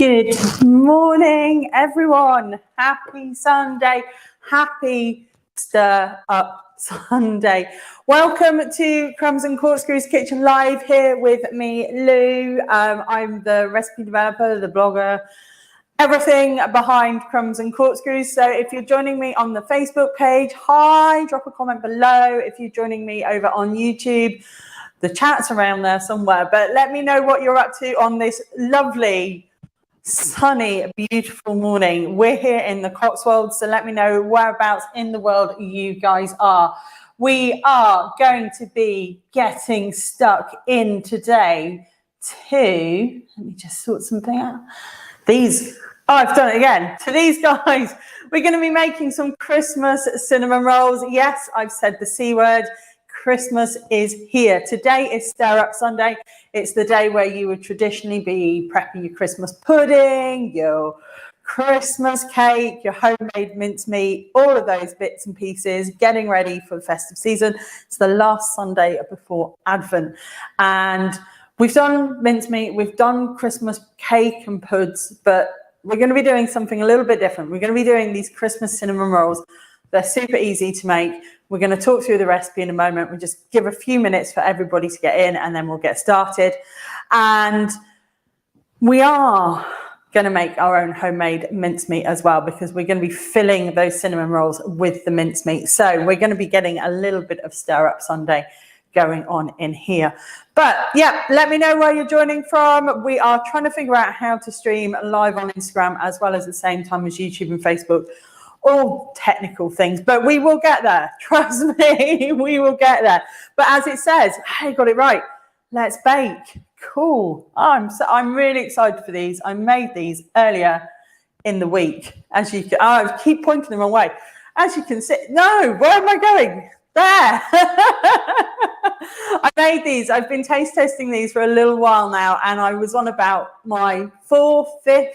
Good morning, everyone. Happy Sunday. Happy Stir Up Sunday. Welcome to Crumbs and Corkscrews Kitchen Live here with me, Lou. I'm the recipe developer, the blogger, everything behind Crumbs and Corkscrews. So if you're joining me on the Facebook page, hi, drop a comment below. If you're joining me over on YouTube, the chat's around there somewhere. But let me know what you're up to on this lovely, sunny, beautiful morning. We're here in the Cotswolds, so let me know whereabouts in the world you guys are. We are going to be getting stuck in today to, let me just sort something out. I've done it again. To these guys, we're going to be making some Christmas cinnamon rolls. Yes, I've said the C word. Christmas is here. Today is Stir Up Sunday. It's the day where you would traditionally be prepping your Christmas pudding, your Christmas cake, your homemade mincemeat, all of those bits and pieces, getting ready for the festive season. It's the last Sunday before Advent. And we've done mincemeat, we've done Christmas cake and puds, but we're going to be doing something a little bit different. We're going to be doing these Christmas cinnamon rolls. They're super easy to make. We're going to talk through the recipe in a moment. We'll just give a few minutes for everybody to get in and then we'll get started. And we are going to make our own homemade mincemeat as well, because we're going to be filling those cinnamon rolls with the mincemeat. So we're going to be getting a little bit of Stir Up Sunday going on in here. But yeah, let me know where you're joining from. We are trying to figure out how to stream live on Instagram as well as the same time as YouTube and Facebook. All technical things, but we will get there. Trust me, we will get there. But as it says, hey, got it right. Let's bake. Cool. I'm really excited for these. I made these earlier in the week. As you can, I keep pointing the wrong way. As you can see, no, where am I going? There. I made these. I've been taste testing these for a little while now, and I was on about my 5th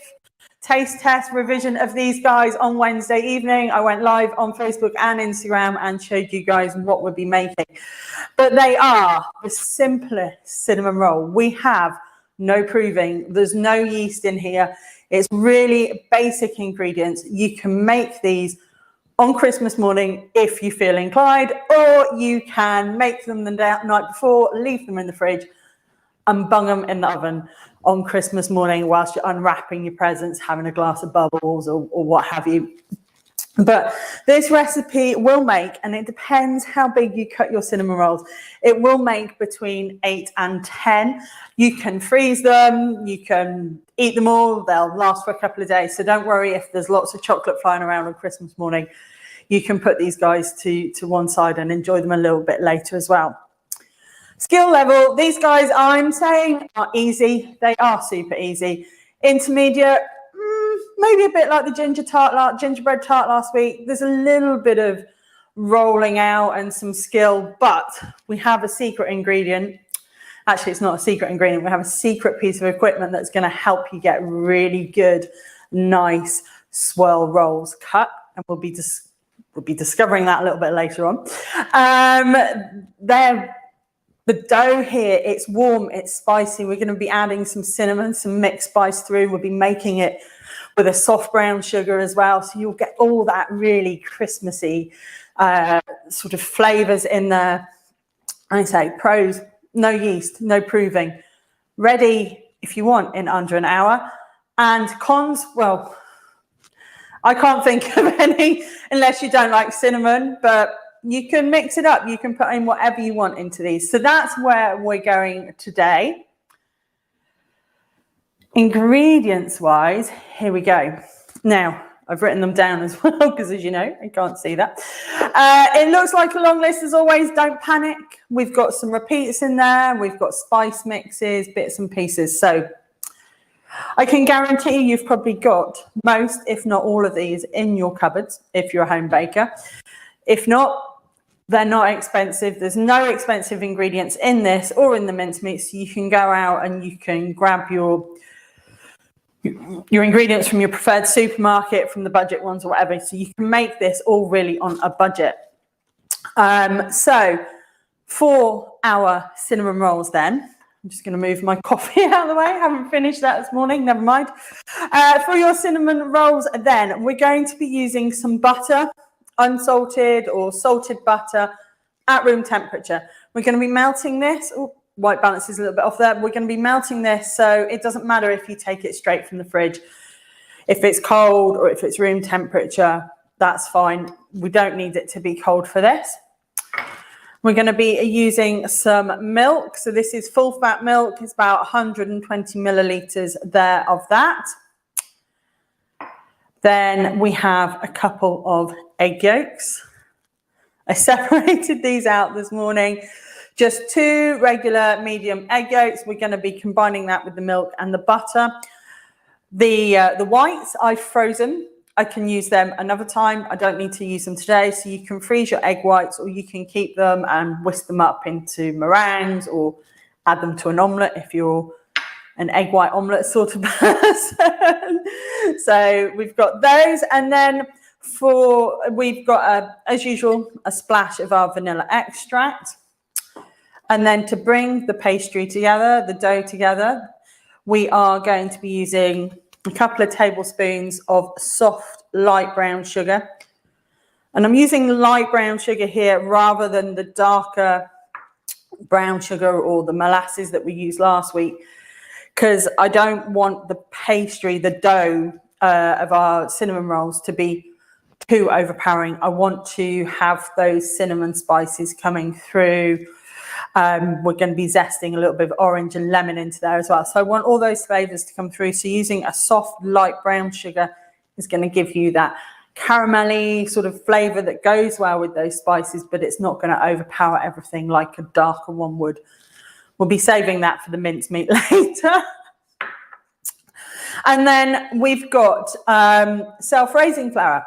taste test revision of these guys on Wednesday evening. I went live on Facebook and Instagram and showed you guys what we'll be making. But they are the simplest cinnamon roll. We have no proving. There's no yeast in here. It's really basic ingredients. You can make these on Christmas morning if you feel inclined, or you can make them the night before, leave them in the fridge and bung them in the oven on Christmas morning whilst you're unwrapping your presents, having a glass of bubbles or what have you. But this recipe will make, and it depends how big you cut your cinnamon rolls, it will make between 8 and 10. You can freeze them, you can eat them all, they'll last for a couple of days. So don't worry if there's lots of chocolate flying around on Christmas morning. You can put these guys to one side and enjoy them a little bit later as well. Skill level, these guys I'm saying are easy. They are super easy. Intermediate, maybe a bit like the gingerbread tart last week. There's a little bit of rolling out and some skill, but we have a secret ingredient. Actually, it's not a secret ingredient. We have a secret piece of equipment that's going to help you get really good, nice swirl rolls cut. And we'll be discovering that a little bit later on. The dough here, it's warm, it's spicy. We're going to be adding some cinnamon, some mixed spice through. We'll be making it with a soft brown sugar as well. So you'll get all that really Christmassy sort of flavors in there. I say pros, no yeast, no proving. Ready, if you want, in under an hour. And cons, well, I can't think of any unless you don't like cinnamon, but you can mix it up. You can put in whatever you want into these. So that's where we're going today. Ingredients wise, here we go. Now, I've written them down as well, because as you know, I can't see that. It looks like a long list as always. Don't panic. We've got some repeats in there. We've got spice mixes, bits and pieces. So I can guarantee you've probably got most, if not all of these in your cupboards, if you're a home baker. If not, they're not expensive. There's no expensive ingredients in this or in the mincemeat, so you can go out and you can grab your ingredients from your preferred supermarket, from the budget ones or whatever. So you can make this all really on a budget. So for our cinnamon rolls then, I'm just going to move my coffee out of the way. I haven't finished that this morning. Never mind. For your cinnamon rolls, then we're going to be using some butter, unsalted or salted butter at room temperature. We're going to be melting this. Oh, white balance is a little bit off there. We're going to be melting this, so it doesn't matter if you take it straight from the fridge. If it's cold or if it's room temperature, that's fine. We don't need it to be cold for this. We're going to be using some milk. So this is full fat milk. It's about 120 millilitres there of that. Then we have a couple of egg yolks. I separated these out this morning. Just 2 regular medium egg yolks. We're going to be combining that with the milk and the butter. The whites I've frozen. I can use them another time. I don't need to use them today. So you can freeze your egg whites, or you can keep them and whisk them up into meringues or add them to an omelette if you're an egg white omelette sort of person. So we've got those. And then we've got, as usual, a splash of our vanilla extract. And then to bring the pastry together, the dough together, we are going to be using a couple of tablespoons of soft light brown sugar. And I'm using light brown sugar here rather than the darker brown sugar or the molasses that we used last week, because I don't want the pastry, the dough of our cinnamon rolls to be too overpowering. I want to have those cinnamon spices coming through. We're going to be zesting a little bit of orange and lemon into there as well. So I want all those flavors to come through. So using a soft light brown sugar is going to give you that caramelly sort of flavor that goes well with those spices, but it's not going to overpower everything like a darker one would. We'll be saving that for the mincemeat later. And then we've got self-raising flour.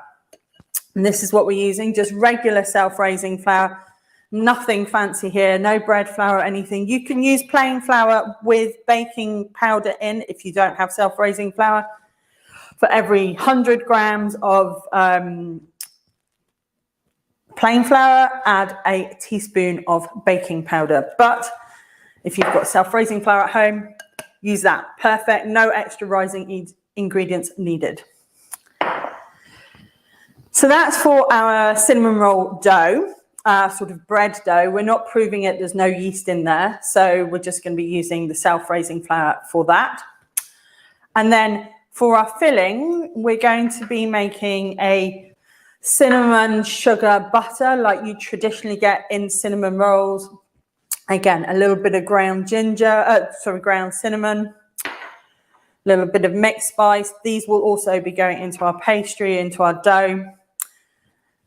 And this is what we're using, just regular self-raising flour. Nothing fancy here, no bread flour or anything. You can use plain flour with baking powder in if you don't have self-raising flour. For every 100 grams of plain flour, add a teaspoon of baking powder. But if you've got self-raising flour at home, use that. Perfect, no extra rising ingredients needed. So that's for our cinnamon roll dough. Sort of bread dough. We're not proving it, there's no yeast in there, so we're just going to be using the self-raising flour for that. And then for our filling, we're going to be making a cinnamon sugar butter like you traditionally get in cinnamon rolls. Again, a little bit of ground ground cinnamon, a little bit of mixed spice. These will also be going into our pastry, into our dough.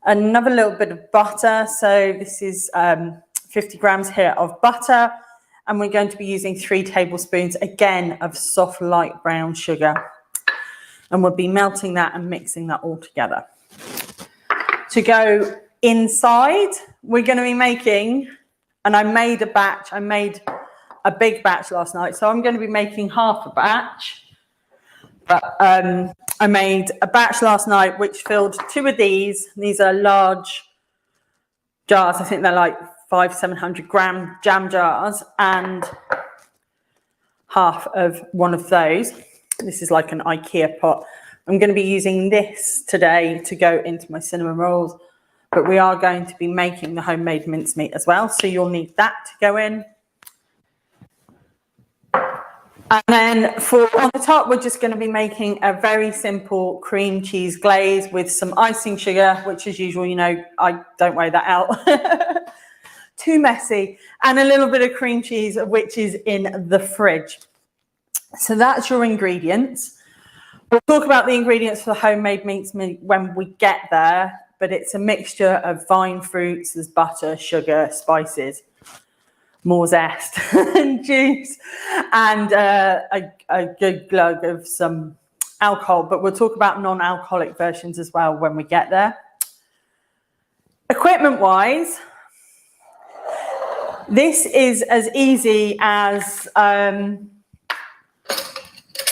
Another little bit of butter. So this is 50 grams here of butter. And we're going to be using 3 tablespoons, again, of soft light brown sugar. And we'll be melting that and mixing that all together. To go inside, we're going to be making, and I made a batch. I made a big batch last night. So I'm going to be making half a batch. But I made a batch last night which filled 2 of these. These are large jars. I think they're like 500-700 gram jam jars, and half of one of those. This is like an IKEA pot. I'm going to be using this today to go into my cinnamon rolls, but we are going to be making the homemade mincemeat as well. So you'll need that to go in. And then on the top, we're just going to be making a very simple cream cheese glaze with some icing sugar, which as usual, you know, I don't weigh that out. Too messy. And a little bit of cream cheese, which is in the fridge. So that's your ingredients. We'll talk about the ingredients for the homemade mincemeat when we get there, but it's a mixture of vine fruits, there's butter, sugar, spices, more zest and juice, and a good glug of some alcohol, but we'll talk about non-alcoholic versions as well when we get there. Equipment wise, this is as easy and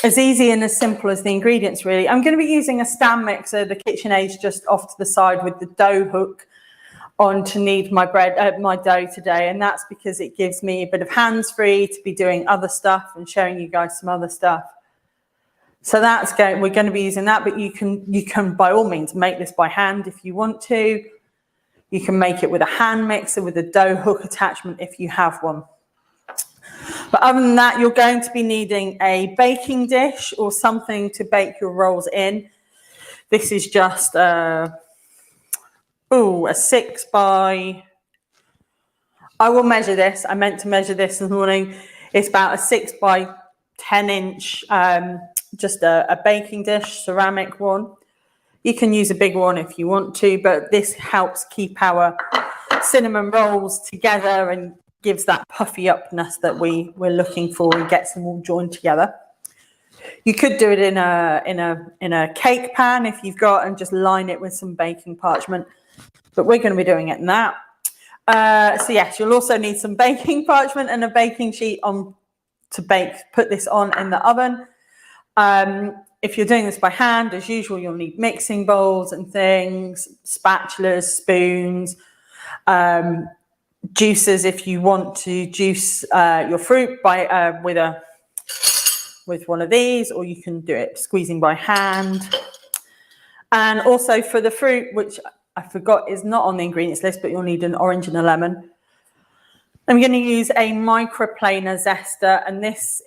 as simple as the ingredients really. I'm going to be using a stand mixer, the KitchenAid's just off to the side with the dough hook on to knead my my dough today, and that's because it gives me a bit of hands-free to be doing other stuff and showing you guys some other stuff. So we're going to be using that, but you can by all means make this by hand if you want to. You can make it with a hand mixer with a dough hook attachment if you have one. But other than that, you're going to be needing a baking dish or something to bake your rolls in. This is just a 6 by, I will measure this. I meant to measure this morning. It's about a 6 by 10 inch, just a baking dish, ceramic one. You can use a big one if you want to, but this helps keep our cinnamon rolls together and gives that puffy upness that we're looking for and gets them all joined together. You could do it in a cake pan if you've got, and just line it with some baking parchment, but we're going to be doing it in that. So yes, you'll also need some baking parchment and a baking sheet put this on in the oven. If you're doing this by hand, as usual, you'll need mixing bowls and things, spatulas, spoons, juicers if you want to juice your fruit with one of these, or you can do it squeezing by hand. And also for the fruit, which I forgot is not on the ingredients list, but you'll need an orange and a lemon. I'm going to use a microplaner zester, and this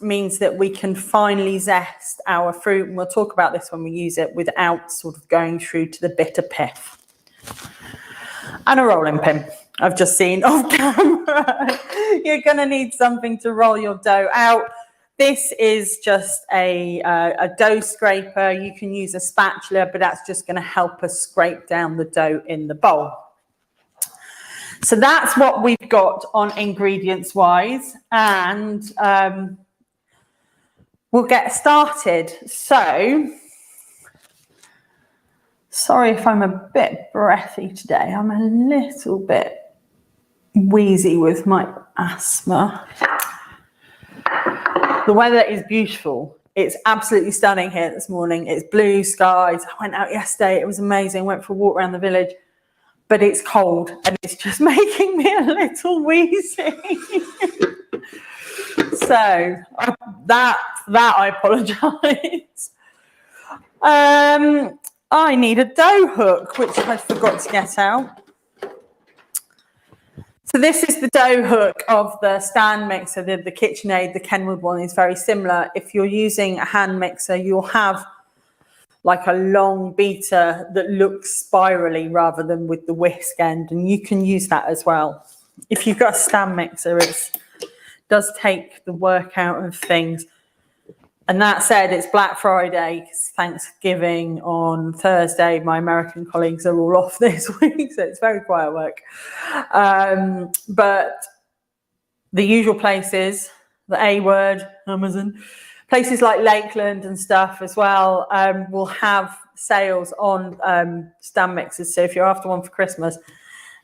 means that we can finely zest our fruit, and we'll talk about this when we use it, without sort of going through to the bitter pith. And a rolling pin, I've just seen off camera. You're going to need something to roll your dough out. This is just a dough scraper. You can use a spatula, but that's just going to help us scrape down the dough in the bowl. So that's what we've got on ingredients wise, and we'll get started. So, sorry if I'm a bit breathy today. I'm a little bit wheezy with my asthma. The weather is beautiful. It's absolutely stunning here this morning. It's blue skies. I went out yesterday. It was amazing. Went for a walk around the village. But it's cold and it's just making me a little wheezy. So that I apologise. I need a dough hook, which I forgot to get out. So this is the dough hook of the stand mixer. The KitchenAid, the Kenwood one, is very similar. If you're using a hand mixer, you'll have like a long beater that looks spirally rather than with the whisk end, and you can use that as well. If you've got a stand mixer, it does take the work out of things. And that said, it's Black Friday, Thanksgiving on Thursday. My American colleagues are all off this week, so it's very quiet work. But the usual places, the A word, Amazon, places like Lakeland and stuff as well, will have sales on stand mixers. So if you're after one for Christmas,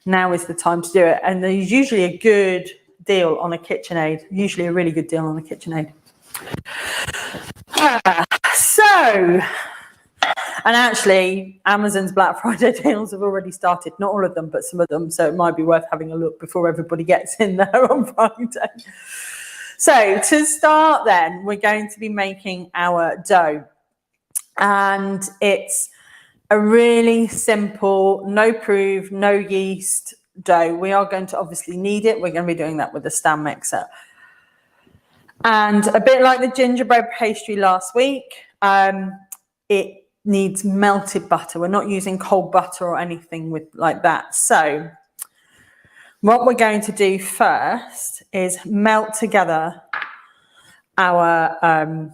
now is the time to do it. And there's usually a good deal on a KitchenAid, usually a really good deal on a KitchenAid. And actually, Amazon's Black Friday deals have already started. Not all of them, but some of them. So it might be worth having a look before everybody gets in there on Friday. So to start then, we're going to be making our dough. And it's a really simple, no proof, no yeast dough. We are going to obviously knead it. We're going to be doing that with a stand mixer. And a bit like the gingerbread pastry last week, it needs melted butter. We're not using cold butter or anything like that. So what we're going to do first is melt together our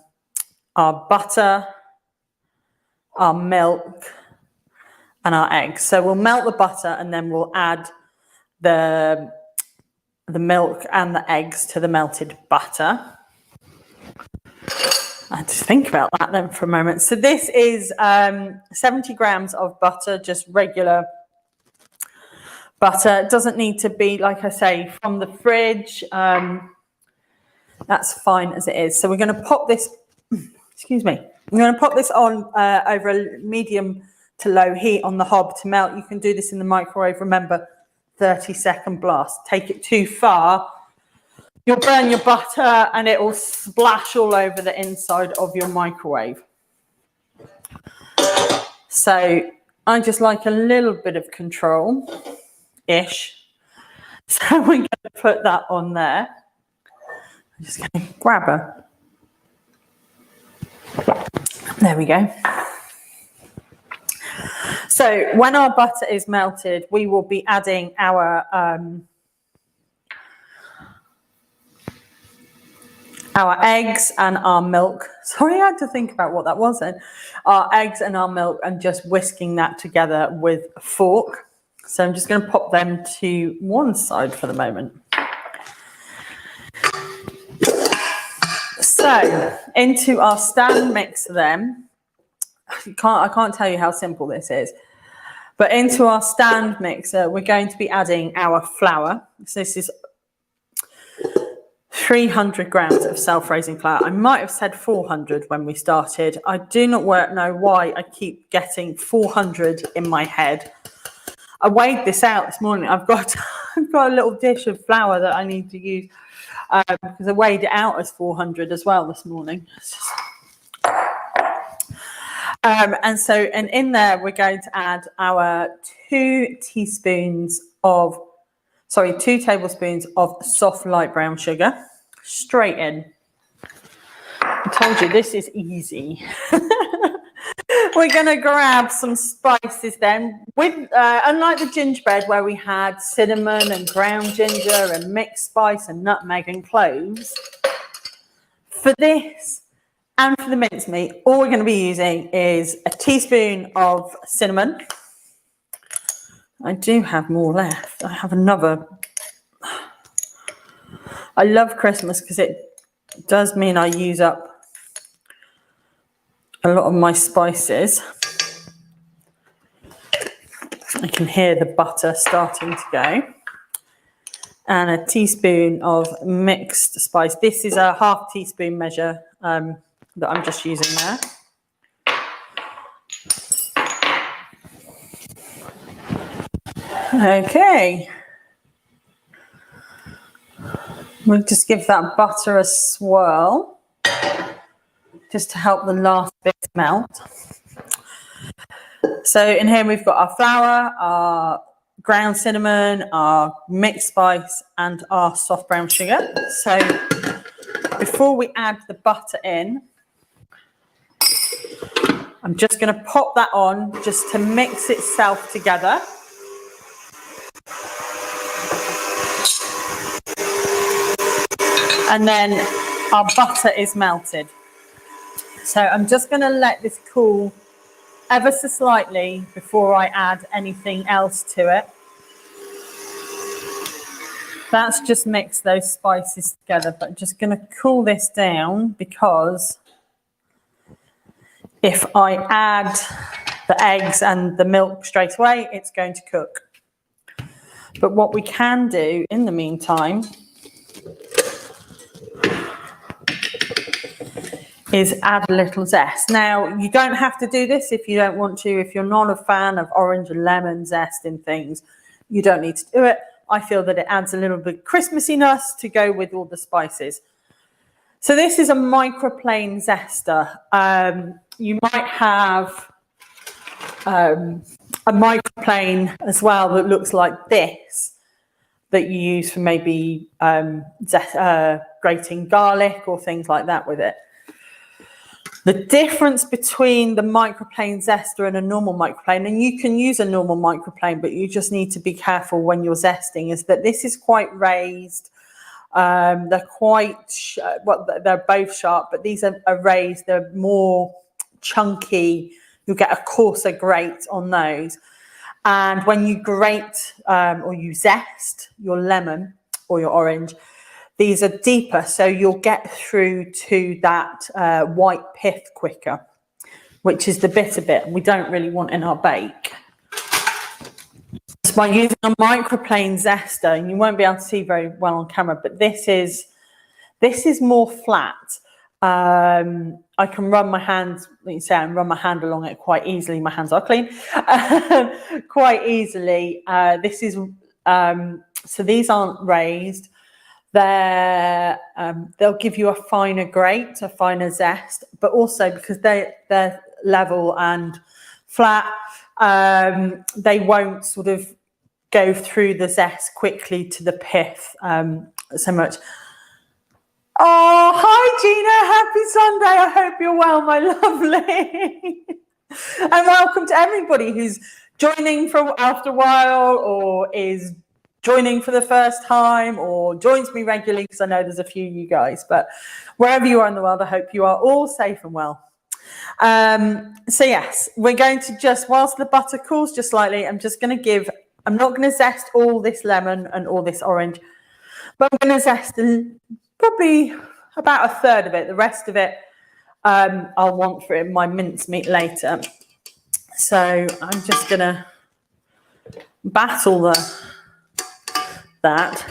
butter, our milk, and our eggs. So we'll melt the butter and then we'll add the milk and the eggs to the melted butter. I had to think about that then for a moment. So this is 70 grams of butter, just regular butter. It doesn't need to be, like I say, from the fridge. That's fine as it is. So we're going to pop this, excuse me, I'm going to pop this on over a medium to low heat on the hob to melt. You can do this in the microwave. Remember, 30-second blast. Take it too far, you'll burn your butter and it will splash all over the inside of your microwave. So I just like a little bit of control-ish. So we're going to put that on there. I'm just going to grab her. There we go. So when our butter is melted, we will be adding our eggs and our milk. Sorry, I had to think about what that was then. Our eggs and our milk, and just whisking that together with a fork. So I'm just going to pop them to one side for the moment. So into our stand mixer then. I can't tell you how simple this is. But into our stand mixer, we're going to be adding our flour. So this is 300 grams of self-raising flour. I might have said 400 when we started. I do not know why I keep getting 400 in my head. I weighed this out this morning. I've got a little dish of flour that I need to use because I weighed it out as 400 as well this morning. And in there we're going to add our 2 tablespoons of soft light brown sugar straight in. I told you this is easy. We're going to grab some spices then. With unlike the gingerbread where we had cinnamon and ground ginger and mixed spice and nutmeg and cloves, for this and for the mincemeat, all we're going to be using is a teaspoon of cinnamon. I do have more left. I have another. I love Christmas because it does mean I use up a lot of my spices. I can hear the butter starting to go. And a teaspoon of mixed spice. This is a half teaspoon measure that I'm just using there. Okay. We'll just give that butter a swirl, just to help the last bit melt. So in here we've got our flour, our ground cinnamon, our mixed spice, and our soft brown sugar. So before we add the butter in, I'm just going to pop that on just to mix itself together. And then our butter is melted. So I'm just going to let this cool ever so slightly before I add anything else to it. That's just mix those spices together, but I'm just going to cool this down because if I add the eggs and the milk straight away, it's going to cook. But what we can do in the meantime is add a little zest. Now, you don't have to do this if you don't want to. If you're not a fan of orange and lemon zest in things, you don't need to do it. I feel that it adds a little bit of Christmassiness to go with all the spices. So this is a microplane zester. You might have a microplane as well that looks like this, that you use for maybe grating garlic or things like that with it. The difference between the microplane zester and a normal microplane, and you can use a normal microplane, but you just need to be careful when you're zesting, is that this is quite raised. They're quite, well, they're both sharp, but these are raised. They're more chunky. You'll get a coarser grate on those. And when you grate or you zest your lemon or your orange, these are deeper, so you'll get through to that white pith quicker, which is the bitter bit we don't really want in our bake. So by using a microplane zester, and you won't be able to see very well on camera, but this is more flat. I can run my hands, like you say, and run my hand along it quite easily. My hands are clean, quite easily. This is so these aren't raised. They'll give you a finer grate, a finer zest, but also because they're level and flat, they won't sort of go through the zest quickly to the pith so much. Oh, hi Gina, happy Sunday. I hope you're well, my lovely. And welcome to everybody who's joining from after a while, or is joining for the first time, or joins me regularly, because I know there's a few of you guys. But wherever you are in the world, I hope you are all safe and well. So yes, we're going to just, whilst the butter cools just slightly, I'm not going to zest all this lemon and all this orange, but I'm going to zest probably about a third of it. The rest of it I'll want for my mincemeat later. So I'm just going to battle that.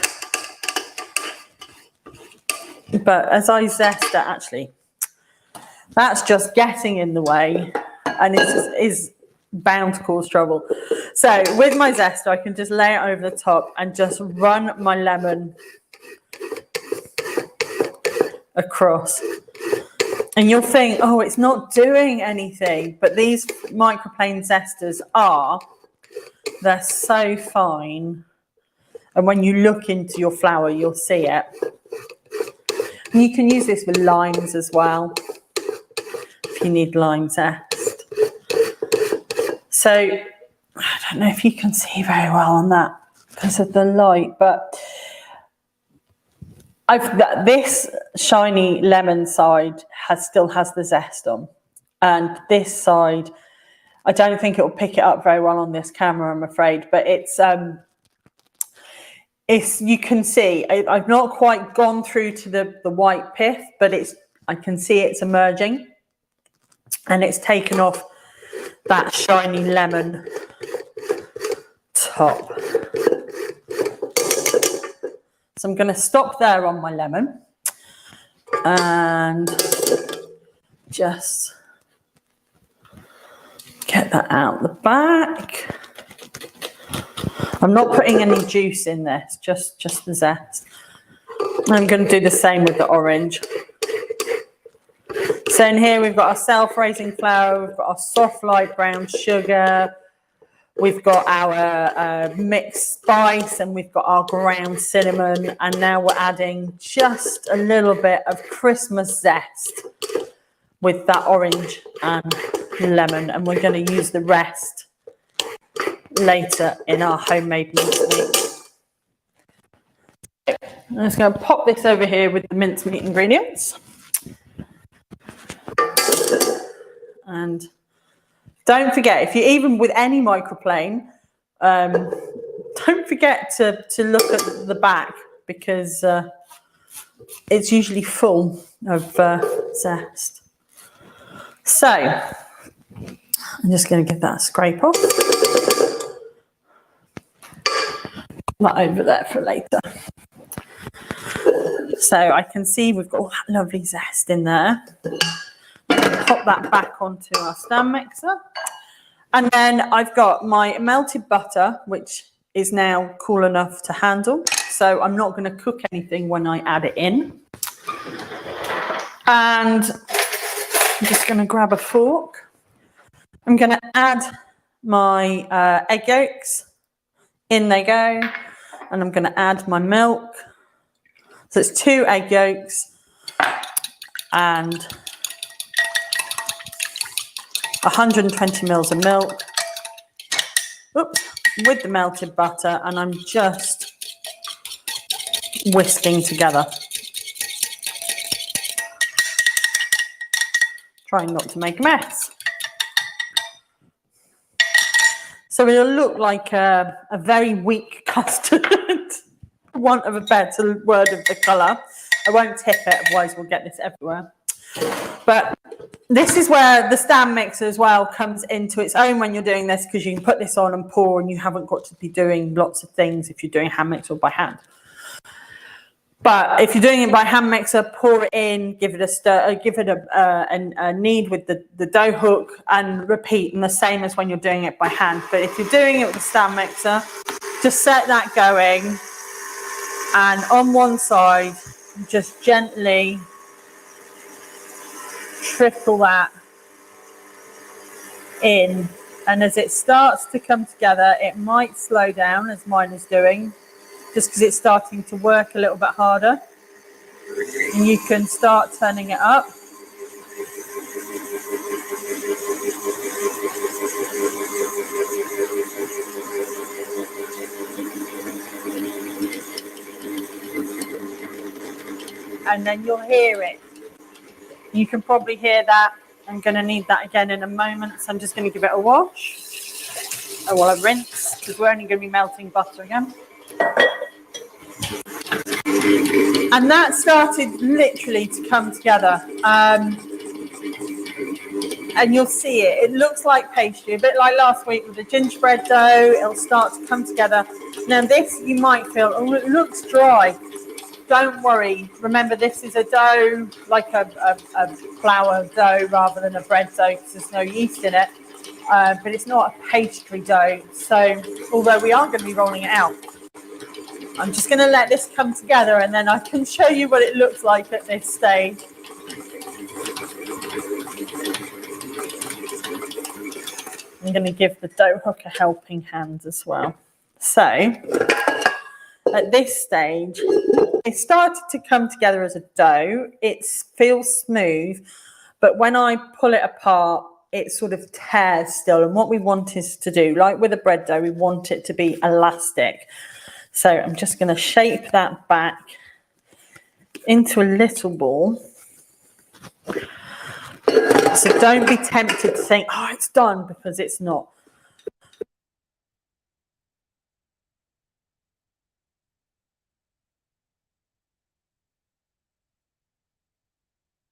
But as I zest it, actually, that's just getting in the way, and it is bound to cause trouble. So with my zest, I can just lay it over the top and just run my lemon across. And you'll think, oh, it's not doing anything. But these microplane zesters they're so fine. And when you look into your flour, you'll see it. And you can use this with limes as well, if you need lime zest. So I don't know if you can see very well on that because of the light, but this shiny lemon side still has the zest on, and this side, I don't think it will pick it up very well on this camera, I'm afraid, but it's you can see I've not quite gone through to the white pith, but I can see it's emerging, and it's taken off that shiny lemon top. So I'm going to stop there on my lemon and just get that out the back. I'm not putting any juice in this, just the zest. I'm going to do the same with the orange. So in here we've got our self-raising flour, we've got our soft light brown sugar, we've got our mixed spice, and we've got our ground cinnamon, and now we're adding just a little bit of Christmas zest with that orange and lemon, and we're going to use the rest later in our homemade mincemeat. I'm just going to pop this over here with the mincemeat ingredients. And don't forget, if you're even with any microplane, don't forget to look at the back, because it's usually full of zest. So I'm just going to give that a scrape off. That over there for later. So I can see we've got all that lovely zest in there. Pop that back onto our stand mixer. And then I've got my melted butter, which is now cool enough to handle. So I'm not going to cook anything when I add it in. And I'm just going to grab a fork. I'm going to add my egg yolks. In they go. And I'm going to add my milk. So it's 2 egg yolks and 120 mils of milk. Oops, with the melted butter, and I'm just whisking together. Trying not to make a mess. So it'll look like a very weak custard, for want of a better word of the colour. I won't tip it, otherwise we'll get this everywhere. But this is where the stand mixer as well comes into its own when you're doing this, because you can put this on and pour, and you haven't got to be doing lots of things if you're doing hand mix or by hand. But if you're doing it by hand mixer, pour it in, give it a stir, give it a knead with the dough hook, and repeat. And the same as when you're doing it by hand. But if you're doing it with a stand mixer, just set that going, and on one side, just gently trickle that in. And as it starts to come together, it might slow down, as mine is doing, just because it's starting to work a little bit harder. And you can start turning it up. And then you'll hear it. You can probably hear that. I'm going to need that again in a moment, so I'm just going to give it a wash. Oh, well, a rinse, because we're only going to be melting butter again. And that started literally to come together. And you'll see it. It looks like pastry, a bit like last week with the gingerbread dough. It'll start to come together. Now this, you might feel, oh, it looks dry. Don't worry. Remember, this is a dough, like a flour dough rather than a bread dough, because there's no yeast in it. But it's not a pastry dough. So although we are going to be rolling it out, I'm just going to let this come together, and then I can show you what it looks like at this stage. I'm going to give the dough hook a helping hand as well. So at this stage, it started to come together as a dough. It feels smooth, but when I pull it apart, it sort of tears still. And what we want is to do, like with a bread dough, we want it to be elastic. So I'm just going to shape that back into a little ball. So don't be tempted to think, oh, it's done, because it's not.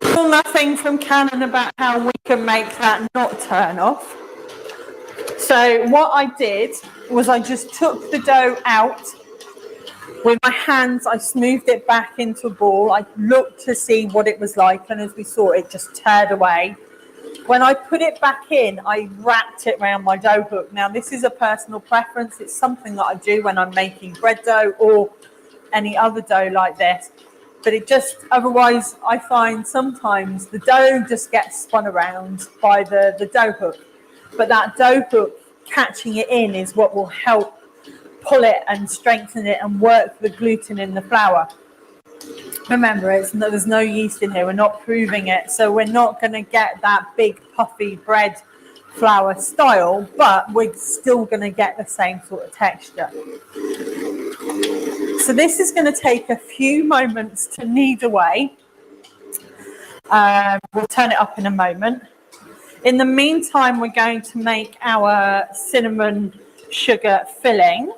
Nothing from Canon about how we can make that not turn off. So what I did was I just took the dough out. With my hands, I smoothed it back into a ball. I looked to see what it was like, and as we saw, it just teared away. When I put it back in, I wrapped it around my dough hook. Now, this is a personal preference. It's something that I do when I'm making bread dough or any other dough like this. But it just, otherwise, I find sometimes the dough just gets spun around by the dough hook. But that dough hook, catching it in, is what will help pull it and strengthen it and work the gluten in the flour. Remember, there's no yeast in here. We're not proving it. So we're not going to get that big puffy bread flour style, but we're still going to get the same sort of texture. So this is going to take a few moments to knead away. We'll turn it up in a moment. In the meantime, we're going to make our cinnamon sugar filling.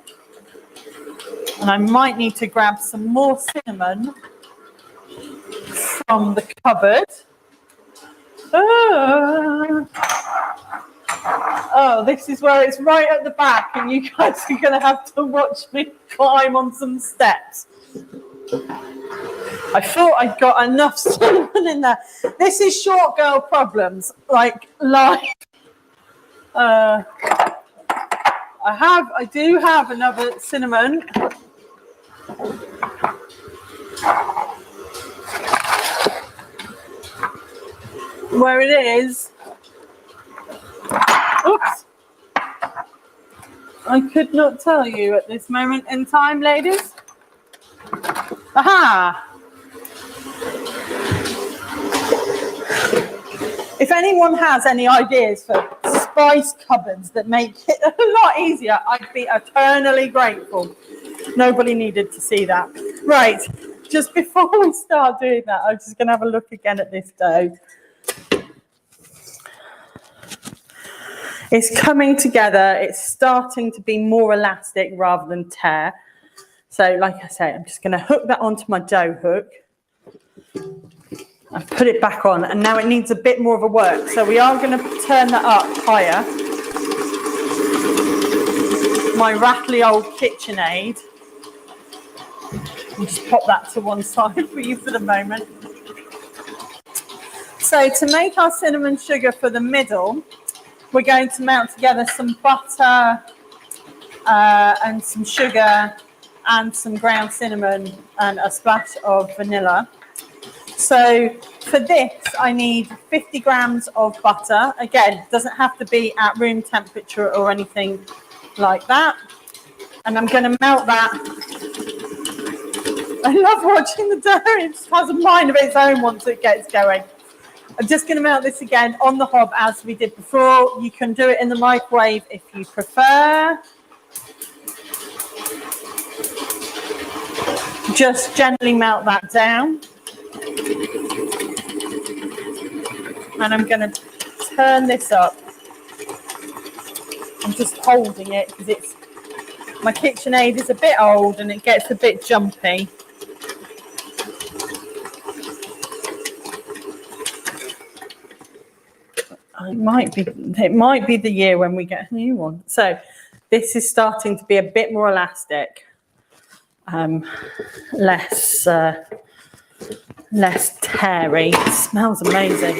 And I might need to grab some more cinnamon from the cupboard. Oh, this is where it's right at the back, and you guys are going to have to watch me climb on some steps. I thought I'd got enough cinnamon in there. This is short girl problems, like live. I do have another cinnamon. Where it is. Oops. I could not tell you at this moment in time, ladies. Aha! If anyone has any ideas for spice cupboards that make it a lot easier, I'd be eternally grateful. Nobody needed to see that. Right, just before we start doing that, I'm just going to have a look again at this dough. It's coming together. It's starting to be more elastic rather than tear. So like I say, I'm just going to hook that onto my dough hook. I've put it back on, and now it needs a bit more of a work. So we are going to turn that up higher. My rattly old KitchenAid I'll just pop that to one side for you for the moment. So to make our cinnamon sugar for the middle, we're going to melt together some butter and some sugar and some ground cinnamon and a splash of vanilla. So for this, I need 50 grams of butter. Again, doesn't have to be at room temperature or anything like that. And I'm going to melt that. I love watching the dough. It just has a mind of its own once it gets going. I'm just going to melt this again on the hob as we did before. You can do it in the microwave if you prefer. Just gently melt that down. And I'm going to turn this up. I'm just holding it because my KitchenAid is a bit old and it gets a bit jumpy. It might be the year when we get a new one. So this is starting to be a bit more elastic, less teary. It smells amazing.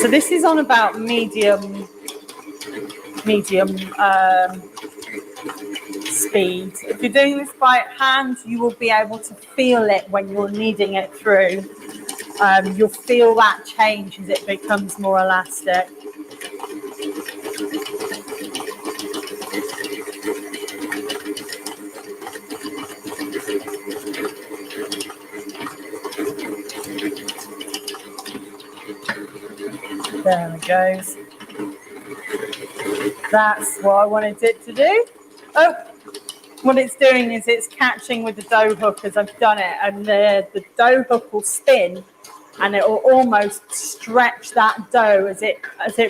So this is on about medium speed. If you're doing this by hand, you will be able to feel it when you're kneading it through. You'll feel that change as it becomes more elastic. There it goes. That's what I wanted it to do. Oh, what it's doing is it's catching with the dough hook as I've done it, and the dough hook will spin and it will almost stretch that dough as it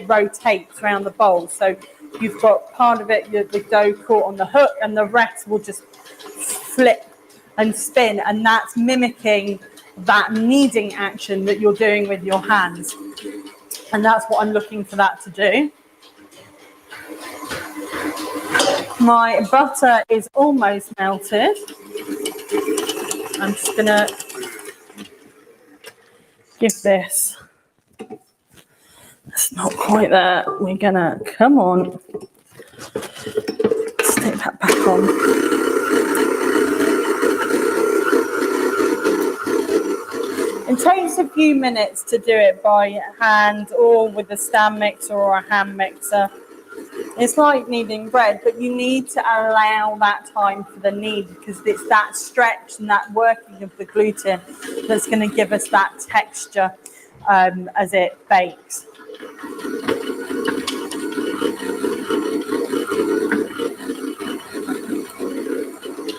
rotates around the bowl. So you've got part of it, the dough caught on the hook, and the rest will just flip and spin, and that's mimicking that kneading action that you're doing with your hands. And that's what I'm looking for that to do. My butter is almost melted. I'm just going to give this. It's not quite there. We're going to, come on. Stick that back on. It takes a few minutes to do it by hand or with a stand mixer or a hand mixer. It's like kneading bread, but you need to allow that time for the knead because it's that stretch and that working of the gluten that's going to give us that texture as it bakes.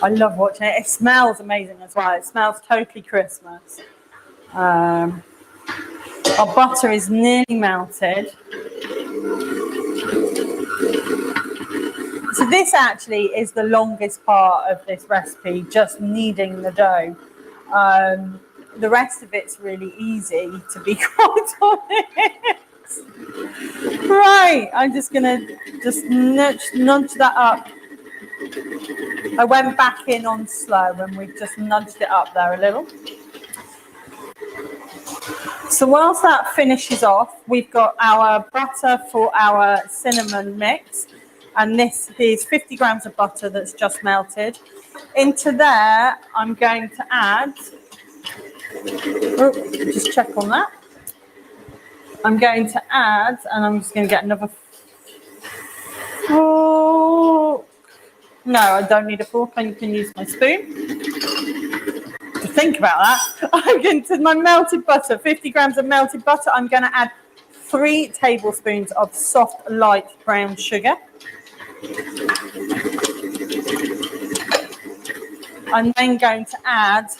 I love watching it. It smells amazing as well. It smells totally Christmas. Our butter is nearly melted. So this actually is the longest part of this recipe, just kneading the dough. The rest of it's really easy, to be quite honest. Right, I'm just going to just nudge that up. I went back in on slow and we've just nudged it up there a little. So whilst that finishes off, we've got our butter for our cinnamon mix. And this is 50 grams of butter that's just melted. Into there, I'm going to add, just check on that. I'm going to add, and I'm just going to get another fork. No, I don't need a fork. I can use my spoon. To think about that, I'm going to my melted butter, 50 grams of melted butter. I'm going to add 3 tablespoons of soft, light brown sugar. I'm then going to add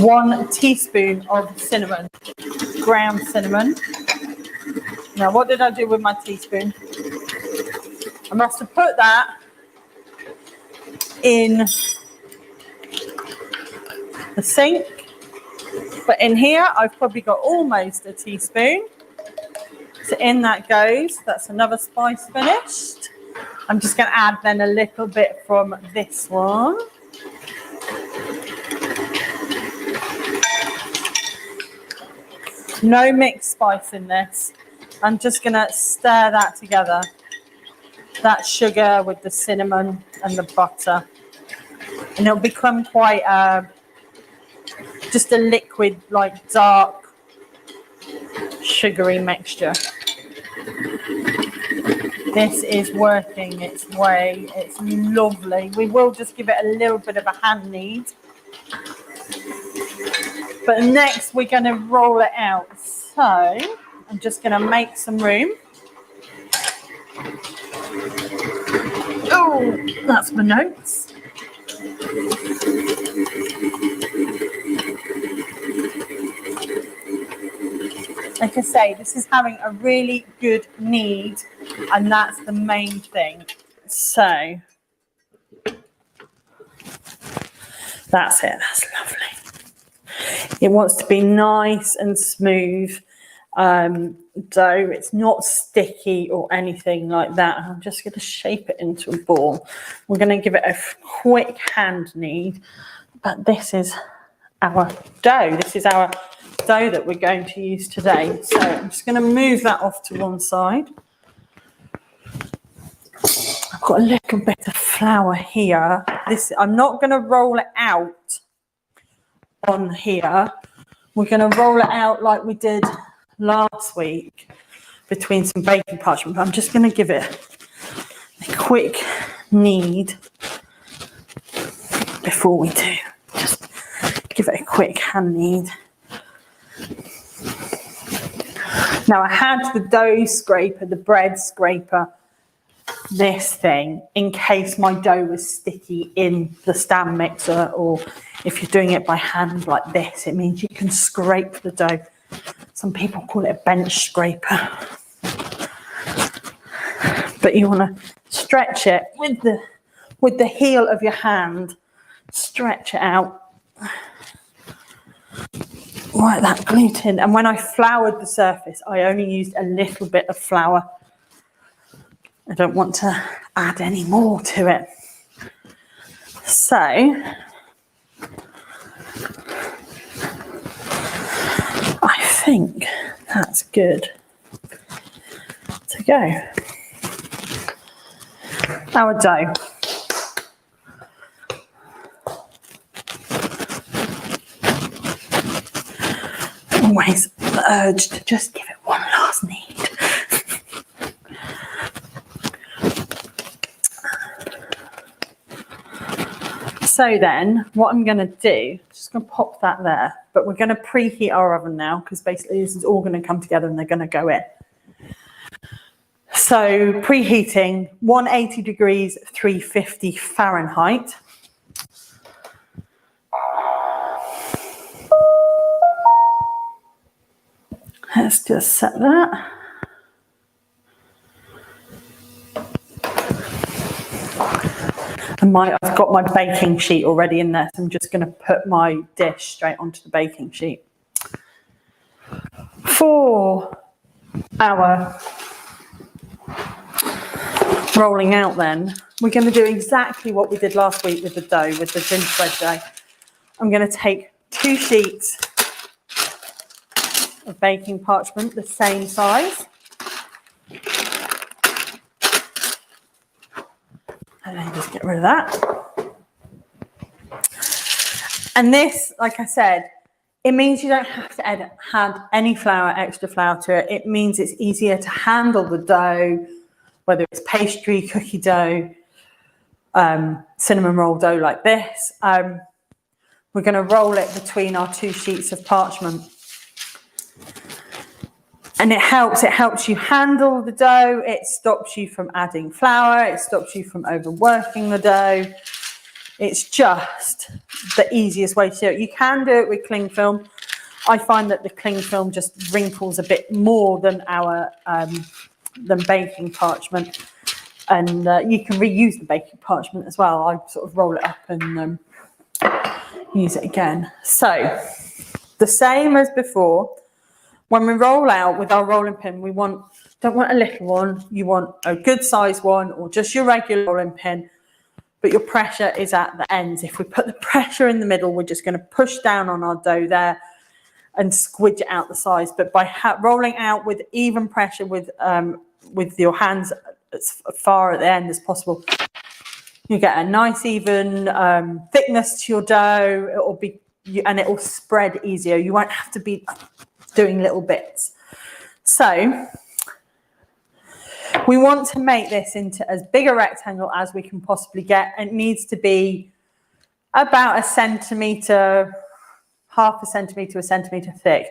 1 teaspoon of cinnamon, ground cinnamon. Now, what did I do with my teaspoon? I must have put that in the sink, but in here I've probably got almost a teaspoon. So in that goes. That's another spice finished. I'm just going to add then a little bit from this one. No mixed spice in this. I'm just going to stir that together. That sugar with the cinnamon and the butter. And it'll become quite just a liquid, like dark, sugary mixture. This is working its way. It's lovely. We will just give it a little bit of a hand knead. But next we're going to roll it out. So I'm just going to make some room. Oh, that's my notes. Like I say, this is having a really good knead, and that's the main thing. So that's it. That's lovely. It wants to be nice and smooth dough. It's not sticky or anything like that. I'm just going to shape it into a ball. We're going to give it a quick hand knead, but this is our dough. This is our dough that we're going to use today. So I'm just going to move that off to one side. I've got a little bit of flour here. I'm not going to roll it out on here. We're going to roll it out like we did last week between some baking parchment. I'm just going to give it a quick knead before we do. Just give it a quick hand knead. Now I had the dough scraper, the bread scraper, this thing, in case my dough was sticky in the stand mixer, or if you're doing it by hand like this, it means you can scrape the dough. Some people call it a bench scraper. But you want to stretch it with the heel of your hand, stretch it out. Like that gluten. And when I floured the surface, I only used a little bit of flour. I don't want to add any more to it. So I think that's good to go. Our dough. Always the urge to just give it one last knead. So then what I'm going to do, just going to pop that there, but we're going to preheat our oven now, because basically this is all going to come together and they're going to go in. So preheating 180 degrees, 350 Fahrenheit. Let's just set that. And I've got my baking sheet already in there, so I'm just going to put my dish straight onto the baking sheet. For our rolling out then, we're going to do exactly what we did last week with the dough, with the gingerbread dough. I'm going to take 2 sheets of baking parchment, the same size. And then just get rid of that. And this, like I said, it means you don't have to add any flour, extra flour to it. It means it's easier to handle the dough, whether it's pastry, cookie dough, cinnamon roll dough like this. We're going to roll it between our 2 sheets of parchment. And it helps you handle the dough. It stops you from adding flour. It stops you from overworking the dough. It's just the easiest way to do it. You can do it with cling film. I find that the cling film just wrinkles a bit more than than baking parchment. And you can reuse the baking parchment as well. I sort of roll it up and use it again. So the same as before. when we roll out with our rolling pin, we don't want a little one, you want a good size one or just your regular rolling pin, but your pressure is at the ends. If we put the pressure in the middle, we're just going to push down on our dough there and squidge it out the sides. But by rolling out with even pressure with your hands as far at the end as possible, you get a nice even thickness to your dough. It will spread easier. You won't have to be doing little bits. So we want to make this into as big a rectangle as we can possibly get. It needs to be about 1 centimetre, half a centimetre, 1 centimetre thick.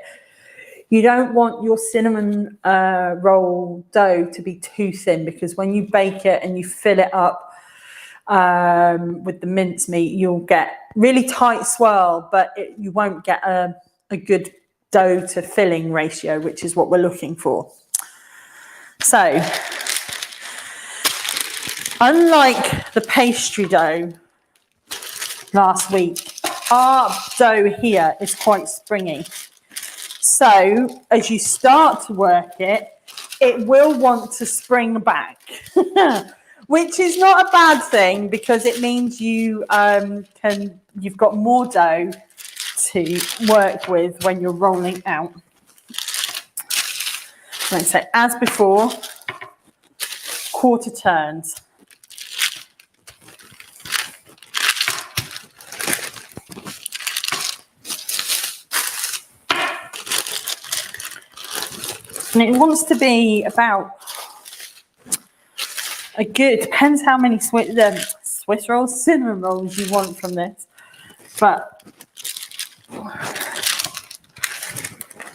You don't want your cinnamon roll dough to be too thin, because when you bake it and you fill it up with the mincemeat, you'll get really tight swirl, but you won't get a good dough to filling ratio, which is what we're looking for. So, unlike the pastry dough last week, our dough here is quite springy. So, as you start to work it, it will want to spring back, which is not a bad thing, because it means you've got more dough to work with when you're rolling out. Like so, as before, quarter turns. And it wants to be about a good, depends how many Swiss rolls, cinnamon rolls you want from this. But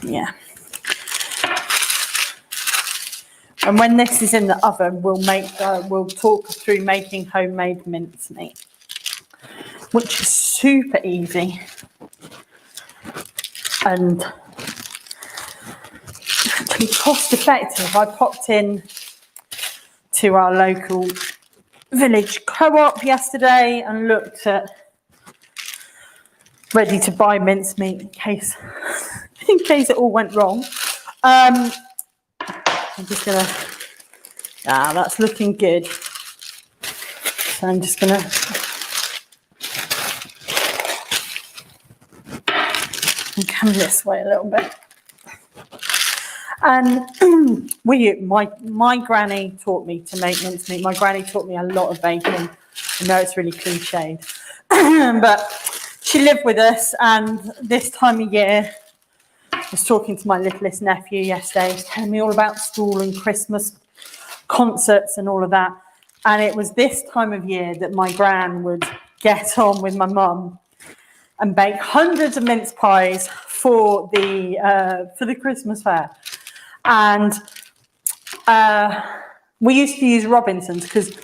yeah. And when this is in the oven, we'll talk through making homemade mincemeat, which is super easy and actually cost effective. I popped in to our local village co-op yesterday and looked at ready to buy mincemeat in case it all went wrong. I'm just gonna, that's looking good. So I'm just gonna come this way a little bit. And my granny taught me to make mincemeat. My granny taught me a lot of baking. I know it's really cliched, but she lived with us, and this time of year, I was talking to my littlest nephew yesterday. He was telling me all about school and Christmas concerts and all of that. And it was this time of year that my gran would get on with my mum and bake hundreds of mince pies for the Christmas fair. And we used to use Robinsons, because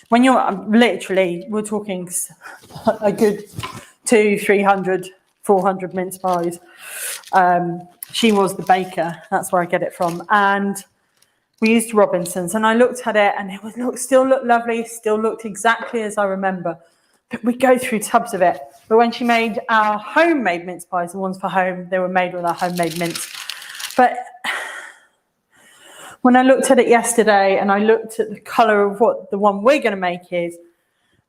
when we're talking a good 200, 300, 400 mince pies. She was the baker. That's where I get it from. And we used Robinsons, and I looked at it, and it still looked lovely, still looked exactly as I remember. But we go through tubs of it. But when she made our homemade mince pies, the ones for home, they were made with our homemade mince. But when I looked at it yesterday, and I looked at the colour of what the one we're going to make is,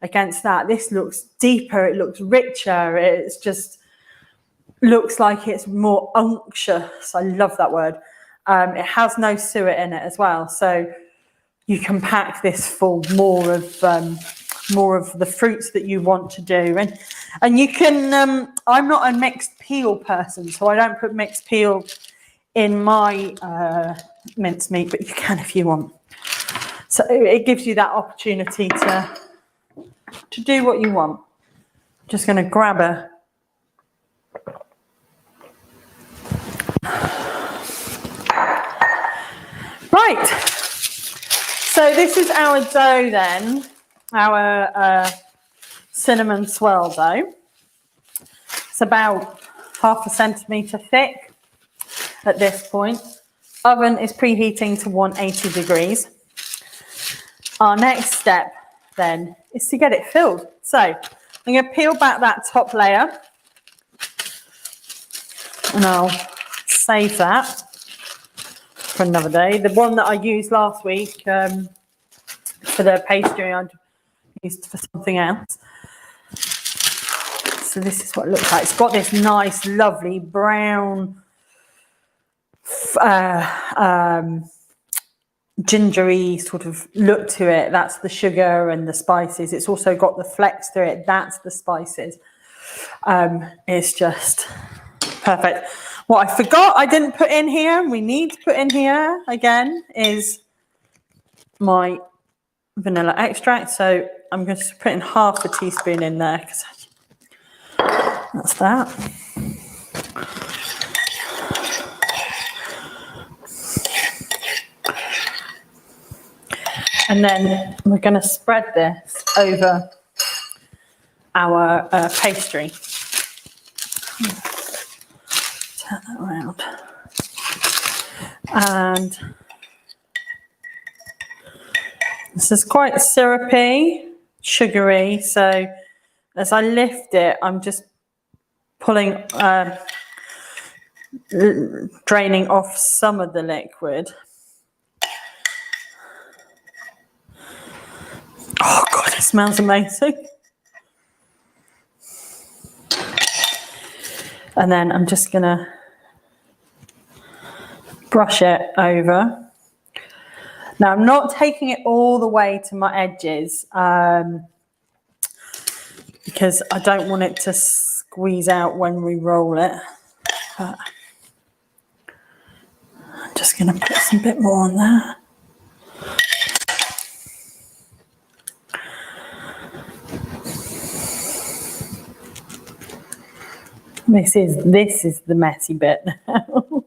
against that, this looks deeper, it looks richer, it's just looks like it's more unctuous. I love that word. It has no suet in it as well, so you can pack this full more of the fruits that you want to do, and you can. I'm not a mixed peel person, so I don't put mixed peel in my mincemeat, but you can if you want. So it gives you that opportunity to do what you want. Just going to grab a right. So this is our dough then, our cinnamon swirl dough. It's about 1/2 centimetre thick at this point. Oven is preheating to 180 degrees. Our next step then is to get it filled. So I'm going to peel back that top layer, and I'll save that. for another day. The one that I used last week for the pastry, I used for something else. So this is what it looks like. It's got this nice, lovely brown, gingery sort of look to it. That's the sugar and the spices. It's also got the flecks to it. That's the spices. It's just perfect. What I forgot I didn't put in here, we need to put in here again, is my vanilla extract. So I'm going to put in half a teaspoon in there, because that's that. And then we're going to spread this over our pastry. Turn that around. And this is quite syrupy, sugary. So as I lift it, I'm just pulling, draining off some of the liquid. Oh God, it smells amazing. And then I'm just gonna brush it over. Now I'm not taking it all the way to my edges because I don't want it to squeeze out when we roll it. But I'm just gonna put some bit more on there. This is the messy bit now.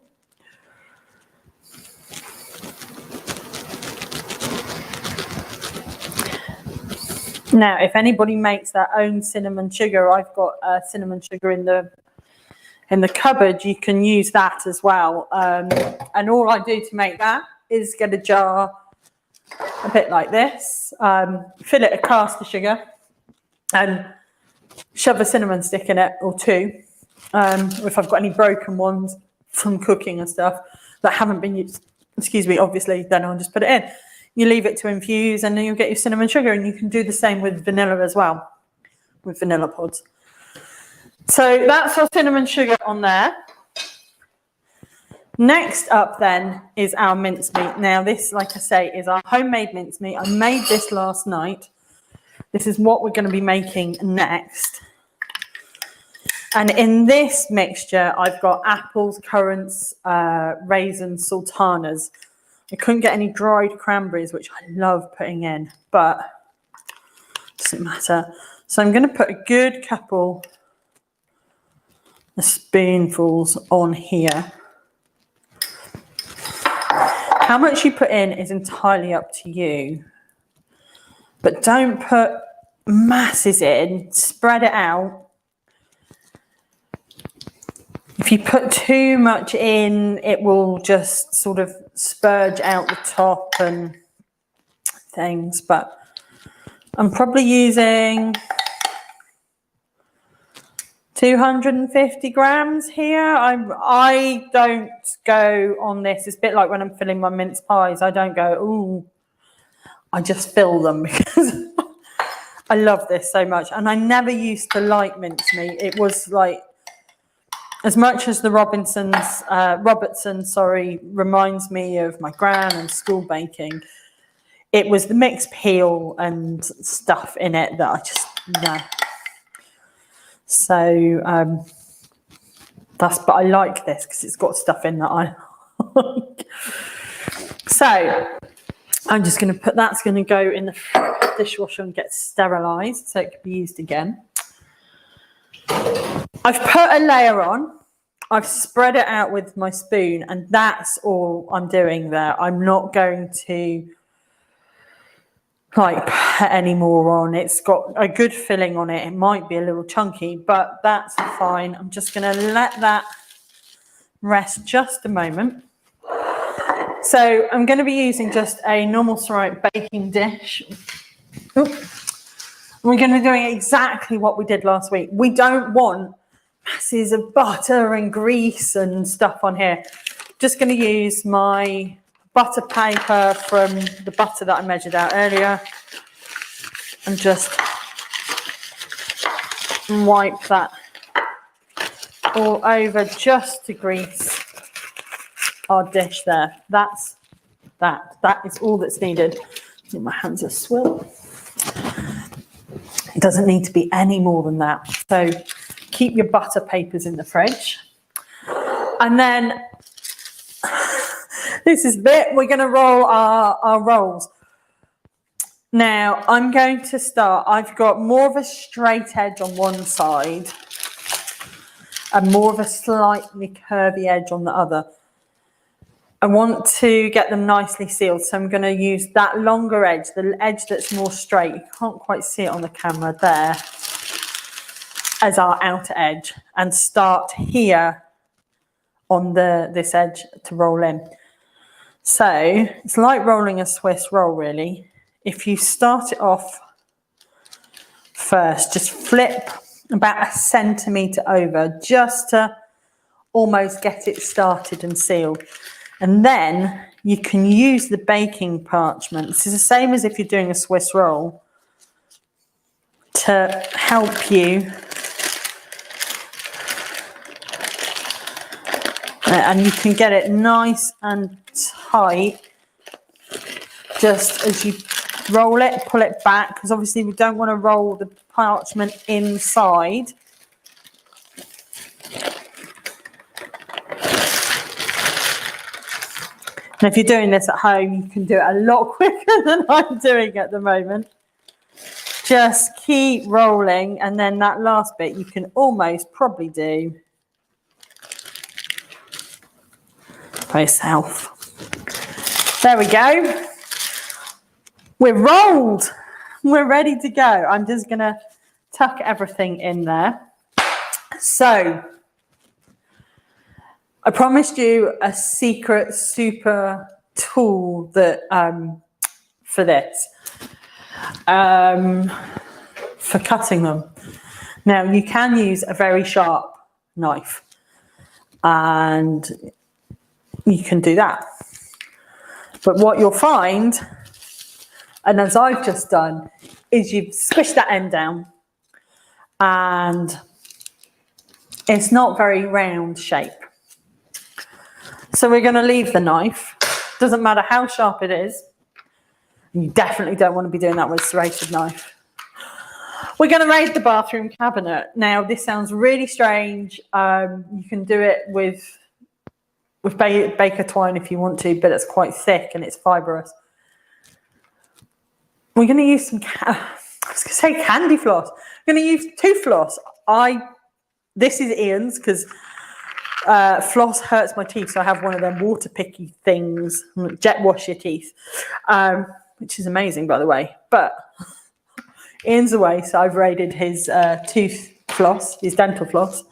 Now, if anybody makes their own cinnamon sugar, I've got cinnamon sugar in the cupboard. You can use that as well. And all I do to make that is get a jar a bit like this, fill it a caster sugar, and shove a cinnamon stick in it or two. If I've got any broken ones from cooking and stuff that haven't been used, excuse me, obviously, then I'll just put it in. You leave it to infuse and then you'll get your cinnamon sugar, and you can do the same with vanilla as well, with vanilla pods. So that's our cinnamon sugar on there. Next up then is our mincemeat. Now this, like I say, is our homemade mincemeat. I made this last night. This is what we're going to be making next. And in this mixture, I've got apples, currants, raisins, sultanas. I couldn't get any dried cranberries, which I love putting in, but it doesn't matter. So I'm going to put a good couple of spoonfuls on here. How much you put in is entirely up to you, but don't put masses in, spread it out. If you put too much in, it will just sort of spurge out the top and things. But I'm probably using 250 grams here. I don't go on this. It's a bit like when I'm filling my mince pies. I don't go, ooh, I just fill them because I love this so much. And I never used to like mincemeat. It was like, as much as the Robertson reminds me of my gran and school baking, it was the mixed peel and stuff in it that I just, no. So but I like this because it's got stuff in that I like. So I'm just going to put, that's going to go in the dishwasher and get sterilised so it can be used again. I've put a layer on, I've spread it out with my spoon, and that's all I'm doing there. I'm not going to like put any more on. It's got a good filling on it. It might be a little chunky, but that's fine. I'm just going to let that rest just a moment. So I'm going to be using just a normal ceramic baking dish. Ooh. We're going to be doing exactly what we did last week. We don't want masses of butter and grease and stuff on here. Just going to use my butter paper from the butter that I measured out earlier and just wipe that all over just to grease our dish there. That's that. That is all that's needed. My hands are swill. It doesn't need to be any more than that. So keep your butter papers in the fridge. And then this is the bit, we're going to roll our rolls. Now I'm going to start, I've got more of a straight edge on one side and more of a slightly curvy edge on the other. I want to get them nicely sealed, so I'm going to use that longer edge, the edge that's more straight. You can't quite see it on the camera there, as our outer edge, and start here on this edge to roll in. So it's like rolling a Swiss roll, really. If you start it off first, just flip about 1 centimetre over, just to almost get it started and sealed. And then you can use the baking parchment. This is the same as if you're doing a Swiss roll, to help you. And you can get it nice and tight just as you roll it, pull it back, because obviously we don't want to roll the parchment inside. And if you're doing this at home, you can do it a lot quicker than I'm doing at the moment. Just keep rolling, and then that last bit you can almost probably do by yourself. There we go. We're rolled. We're ready to go. I'm just going to tuck everything in there. So I promised you a secret super tool that for this, for cutting them. Now you can use a very sharp knife, and you can do that. But what you'll find, and as I've just done, is you squish that end down, and it's not very round shape. So we're going to leave the knife. Doesn't matter how sharp it is. You definitely don't want to be doing that with a serrated knife. We're going to raid the bathroom cabinet. Now, this sounds really strange. You can do it with baker twine if you want to, but it's quite thick and it's fibrous. We're going to use some, I was going to say candy floss. We're going to use tooth floss. This is Ian's, because floss hurts my teeth, so I have one of them water picky things, jet wash your teeth, which is amazing, by the way. But Ian's away, so I've raided his tooth floss, his dental floss.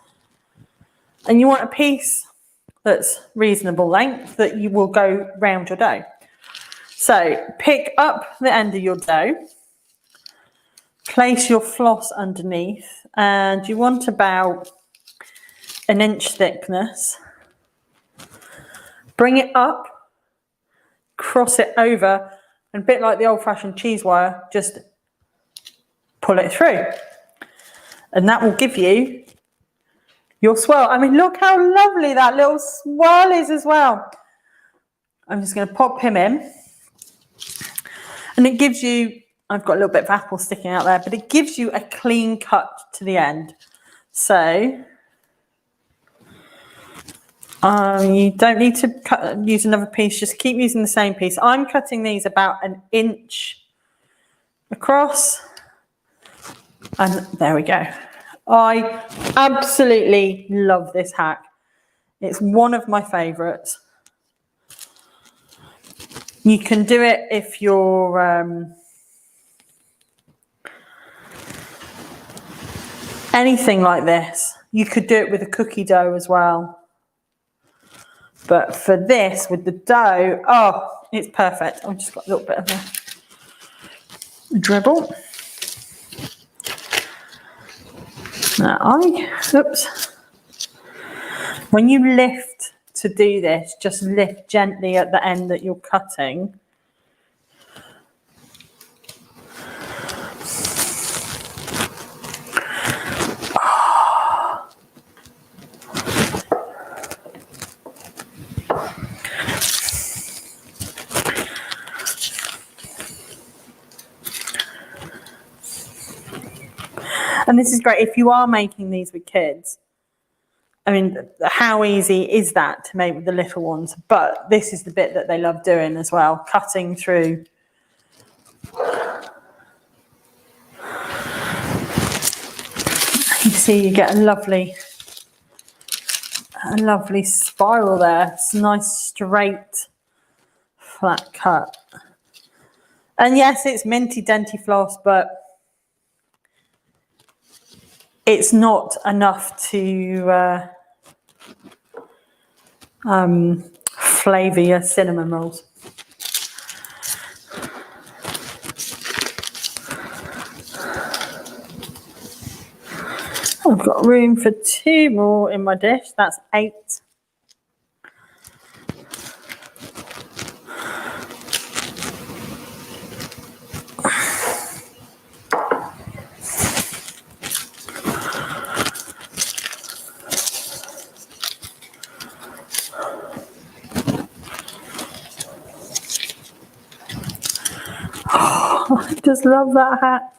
And you want a piece that's reasonable length that you will go round your dough. So pick up the end of your dough, place your floss underneath, and you want about 1 inch thickness. Bring it up, cross it over, and a bit like the old-fashioned cheese wire, just pull it through. And that will give you your swirl. I mean, look how lovely that little swirl is as well. I'm just going to pop him in. And it gives you, I've got a little bit of apple sticking out there, but it gives you a clean cut to the end. So you don't need to use another piece, just keep using the same piece. I'm cutting these about 1 inch across, and there we go. I absolutely love this hack. It's one of my favourites. You can do it if you're anything like this. You could do it with a cookie dough as well. But for this, with the dough, oh, it's perfect. I've just got a little bit of a dribble. Now, oops. When you lift to do this, just lift gently at the end that you're cutting. And this is great if you are making these with kids. I mean, how easy is that to make with the little ones? But this is the bit that they love doing as well, cutting through. You see, you get a lovely spiral there. It's a nice, straight, flat cut. And yes, it's minty denty floss, but it's not enough to flavour your cinnamon rolls. I've got room for 2 more in my dish. That's 8. I just love that hat.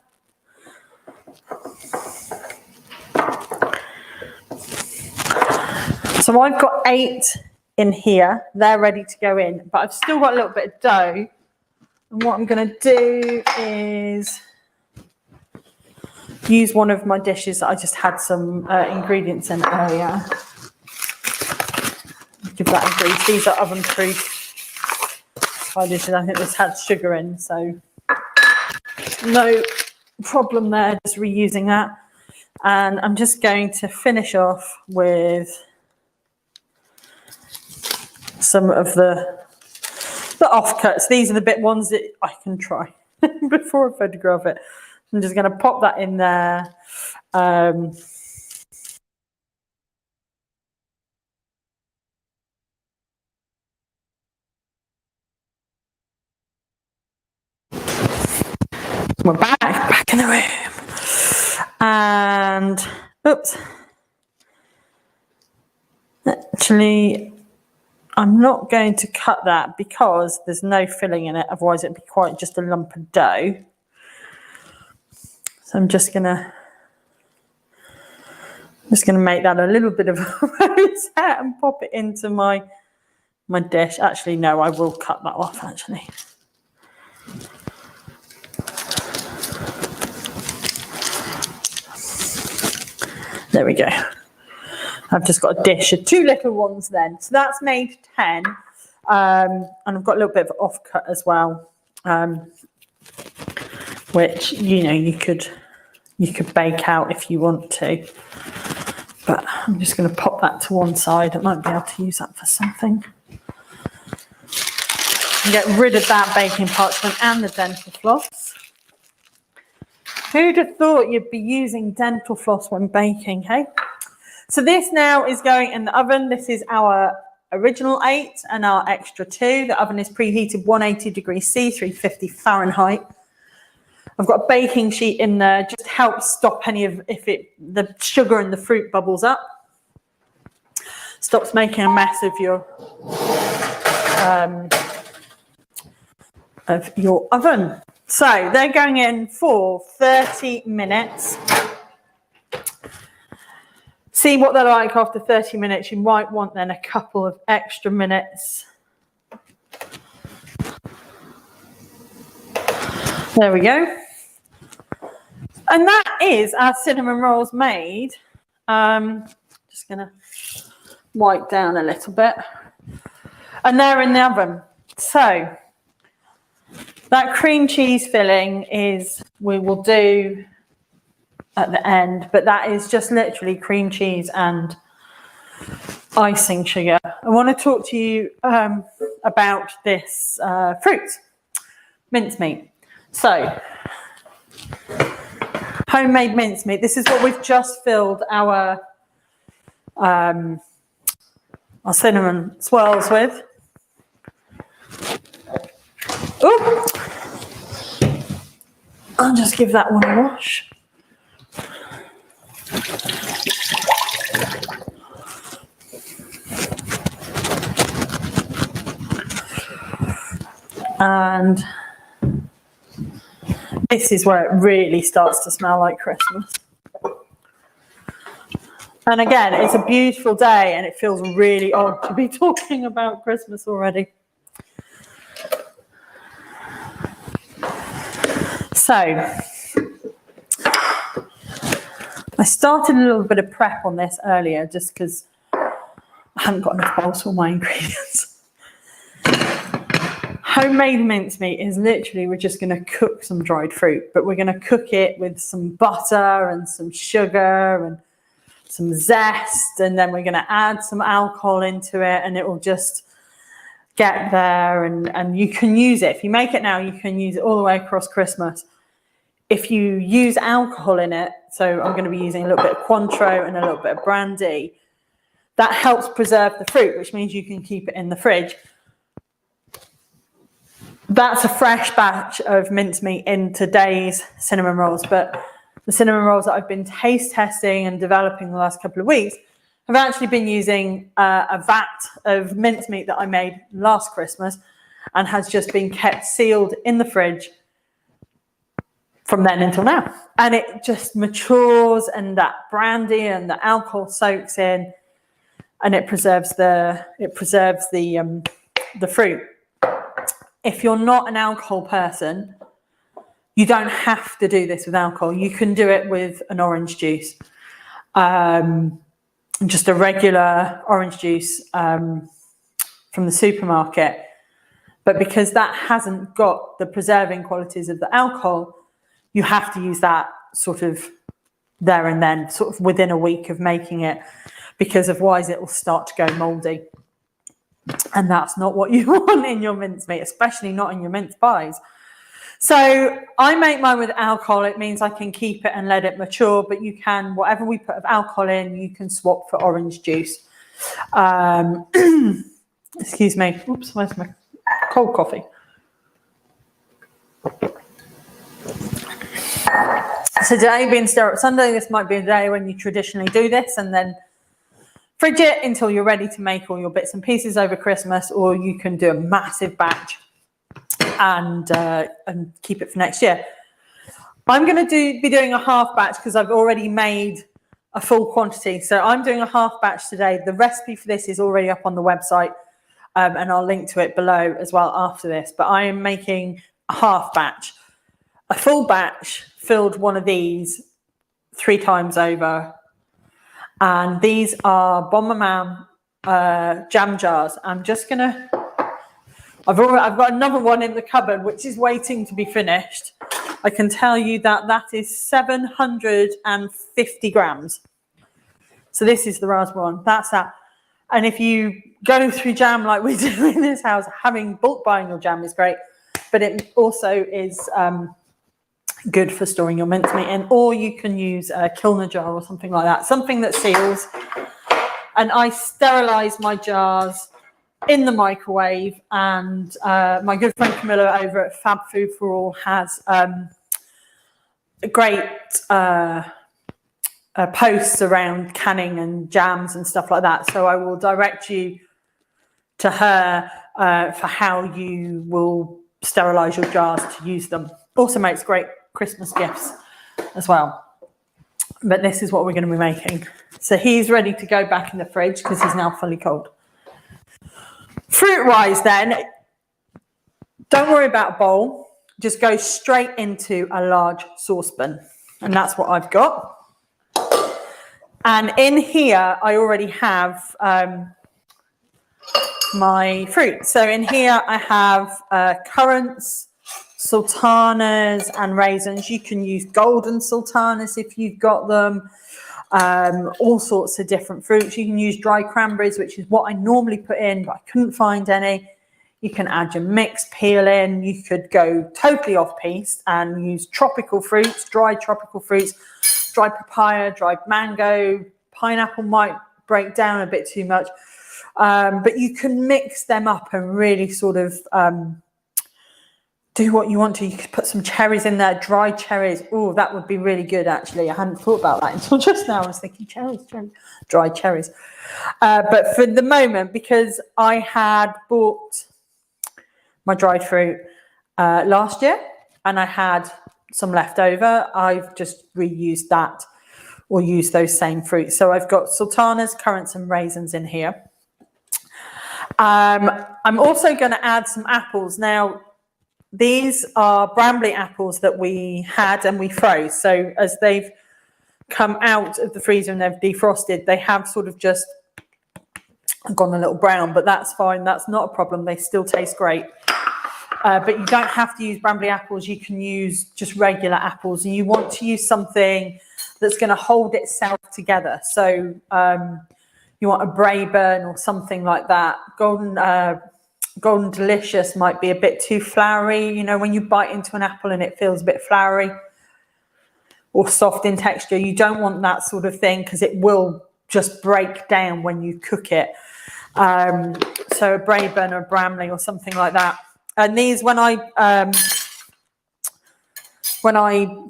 So I've got 8 in here. They're ready to go in, but I've still got a little bit of dough. And what I'm going to do is use one of my dishes that I just had some ingredients in earlier. Give that a grease. These are oven proof. I think this had sugar in, so no problem there, just reusing that. And I'm just going to finish off with some of the offcuts. These are the bit ones that I can try before I photograph it. I'm just going to pop that in there. We're back in the room. And, oops. Actually, I'm not going to cut that because there's no filling in it. Otherwise, it'd be quite just a lump of dough. So I'm just gonna make that a little bit of a rosette and pop it into my dish. Actually, no, I will cut that off, actually. There we go. I've just got a dish of 2 little ones then. So that's made 10. And I've got a little bit of offcut as well, which, you know, you could bake out if you want to. But I'm just going to pop that to one side. I might be able to use that for something. And get rid of that baking parchment and the dental floss. Who'd have thought you'd be using dental floss when baking, hey? So this now is going in the oven. This is our original 8 and our extra 2. The oven is preheated 180 degrees C, 350 Fahrenheit. I've got a baking sheet in there, just helps stop any of the sugar and the fruit bubbles up. Stops making a mess of your oven. So they're going in for 30 minutes. See what they're like after 30 minutes. You might want then a couple of extra minutes. There we go. And that is our cinnamon rolls made. Just going to wipe down a little bit. And they're in the oven. So that cream cheese filling we will do at the end, but that is just literally cream cheese and icing sugar. I want to talk to you about this fruit, mincemeat. So, homemade mincemeat. This is what we've just filled our our cinnamon swirls with. Ooh. I'll just give that one a wash. And this is where it really starts to smell like Christmas. And again, it's a beautiful day and it feels really odd to be talking about Christmas already. So, I started a little bit of prep on this earlier just because I haven't got enough bowls for my ingredients. Homemade mincemeat is literally, we're just going to cook some dried fruit, but we're going to cook it with some butter and some sugar and some zest, and then we're going to add some alcohol into it, and it will just get there, and you can use it. If you make it now, you can use it all the way across Christmas. If you use alcohol in it, so I'm going to be using a little bit of Cointreau and a little bit of brandy, that helps preserve the fruit, which means you can keep it in the fridge. That's a fresh batch of mincemeat in today's cinnamon rolls, but the cinnamon rolls that I've been taste testing and developing the last couple of weeks have actually been using a vat of mincemeat that I made last Christmas and has just been kept sealed in the fridge from then until now. And it just matures, and that brandy and the alcohol soaks in, and it preserves the fruit. If you're not an alcohol person, you don't have to do this with alcohol. You can do it with an orange juice, just a regular orange juice from the supermarket. But because that hasn't got the preserving qualities of the alcohol, you have to use that sort of there and then, sort of within a week of making it, because otherwise it will start to go mouldy. And that's not what you want in your mincemeat, especially not in your mince pies. So I make mine with alcohol. It means I can keep it and let it mature, but you can, whatever we put of alcohol in, you can swap for orange juice. Excuse me. Oops, where's my cold coffee? So today being Stir Up Sunday, this might be a day when you traditionally do this and then fridge it until you're ready to make all your bits and pieces over Christmas, or you can do a massive batch and keep it for next year. I'm going to be doing a half batch because I've already made a full quantity. So I'm doing a half batch today. The recipe for this is already up on the website, and I'll link to it below as well after this. But I am making a half batch. A full batch filled one of these 3 times over. And these are Bon Maman jam jars. I'm just going to... I've got another one in the cupboard which is waiting to be finished. I can tell you that is 750 grams. So this is the raspberry one. That's that. And if you go through jam like we do in this house, having bulk buying your jam is great. But it also is good for storing your mincemeat in. Or you can use a Kilner jar or something like that. Something that seals. And I sterilise my jars in the microwave, and my good friend Camilla over at Fab Food for All has great posts around canning and jams and stuff like that. So I will direct you to her for how you will sterilise your jars to use them. Also makes great Christmas gifts as well. But this is what we're going to be making. So he's ready to go back in the fridge because he's now fully cold. Fruit-wise then, don't worry about a bowl. Just go straight into a large saucepan. And that's what I've got. And in here, I already have my fruit. So in here, I have currants, sultanas, and raisins. You can use golden sultanas if you've got them. All sorts of different fruits. You can use dry cranberries, which is what I normally put in, but I couldn't find any. You can add your mixed peel in. You could go totally off-piste and use tropical fruits, dried tropical fruits, dried papaya, dried mango. Pineapple might break down a bit too much. But you can mix them up and really sort of do what you want to. You could put some cherries in there, dried cherries. Oh, that would be really good, actually. I hadn't thought about that until just now. I was thinking cherries, dried cherries. But for the moment, because I had bought my dried fruit last year and I had some left over, I've just reused that or used those same fruits. So I've got sultanas, currants and raisins in here. I'm also going to add some apples. Now, these are Bramley apples that we had and we froze. So as they've come out of the freezer and they've defrosted, they have sort of just gone a little brown, but that's fine. That's not a problem. They still taste great. But you don't have to use Bramley apples. You can use just regular apples, and you want to use something that's going to hold itself together. So you want a Braeburn or something like that. Golden Delicious might be a bit too floury. You know, when you bite into an apple and it feels a bit floury or soft in texture, you don't want that sort of thing because it will just break down when you cook it. So a Braeburn or a Bramley or something like that. And these, when I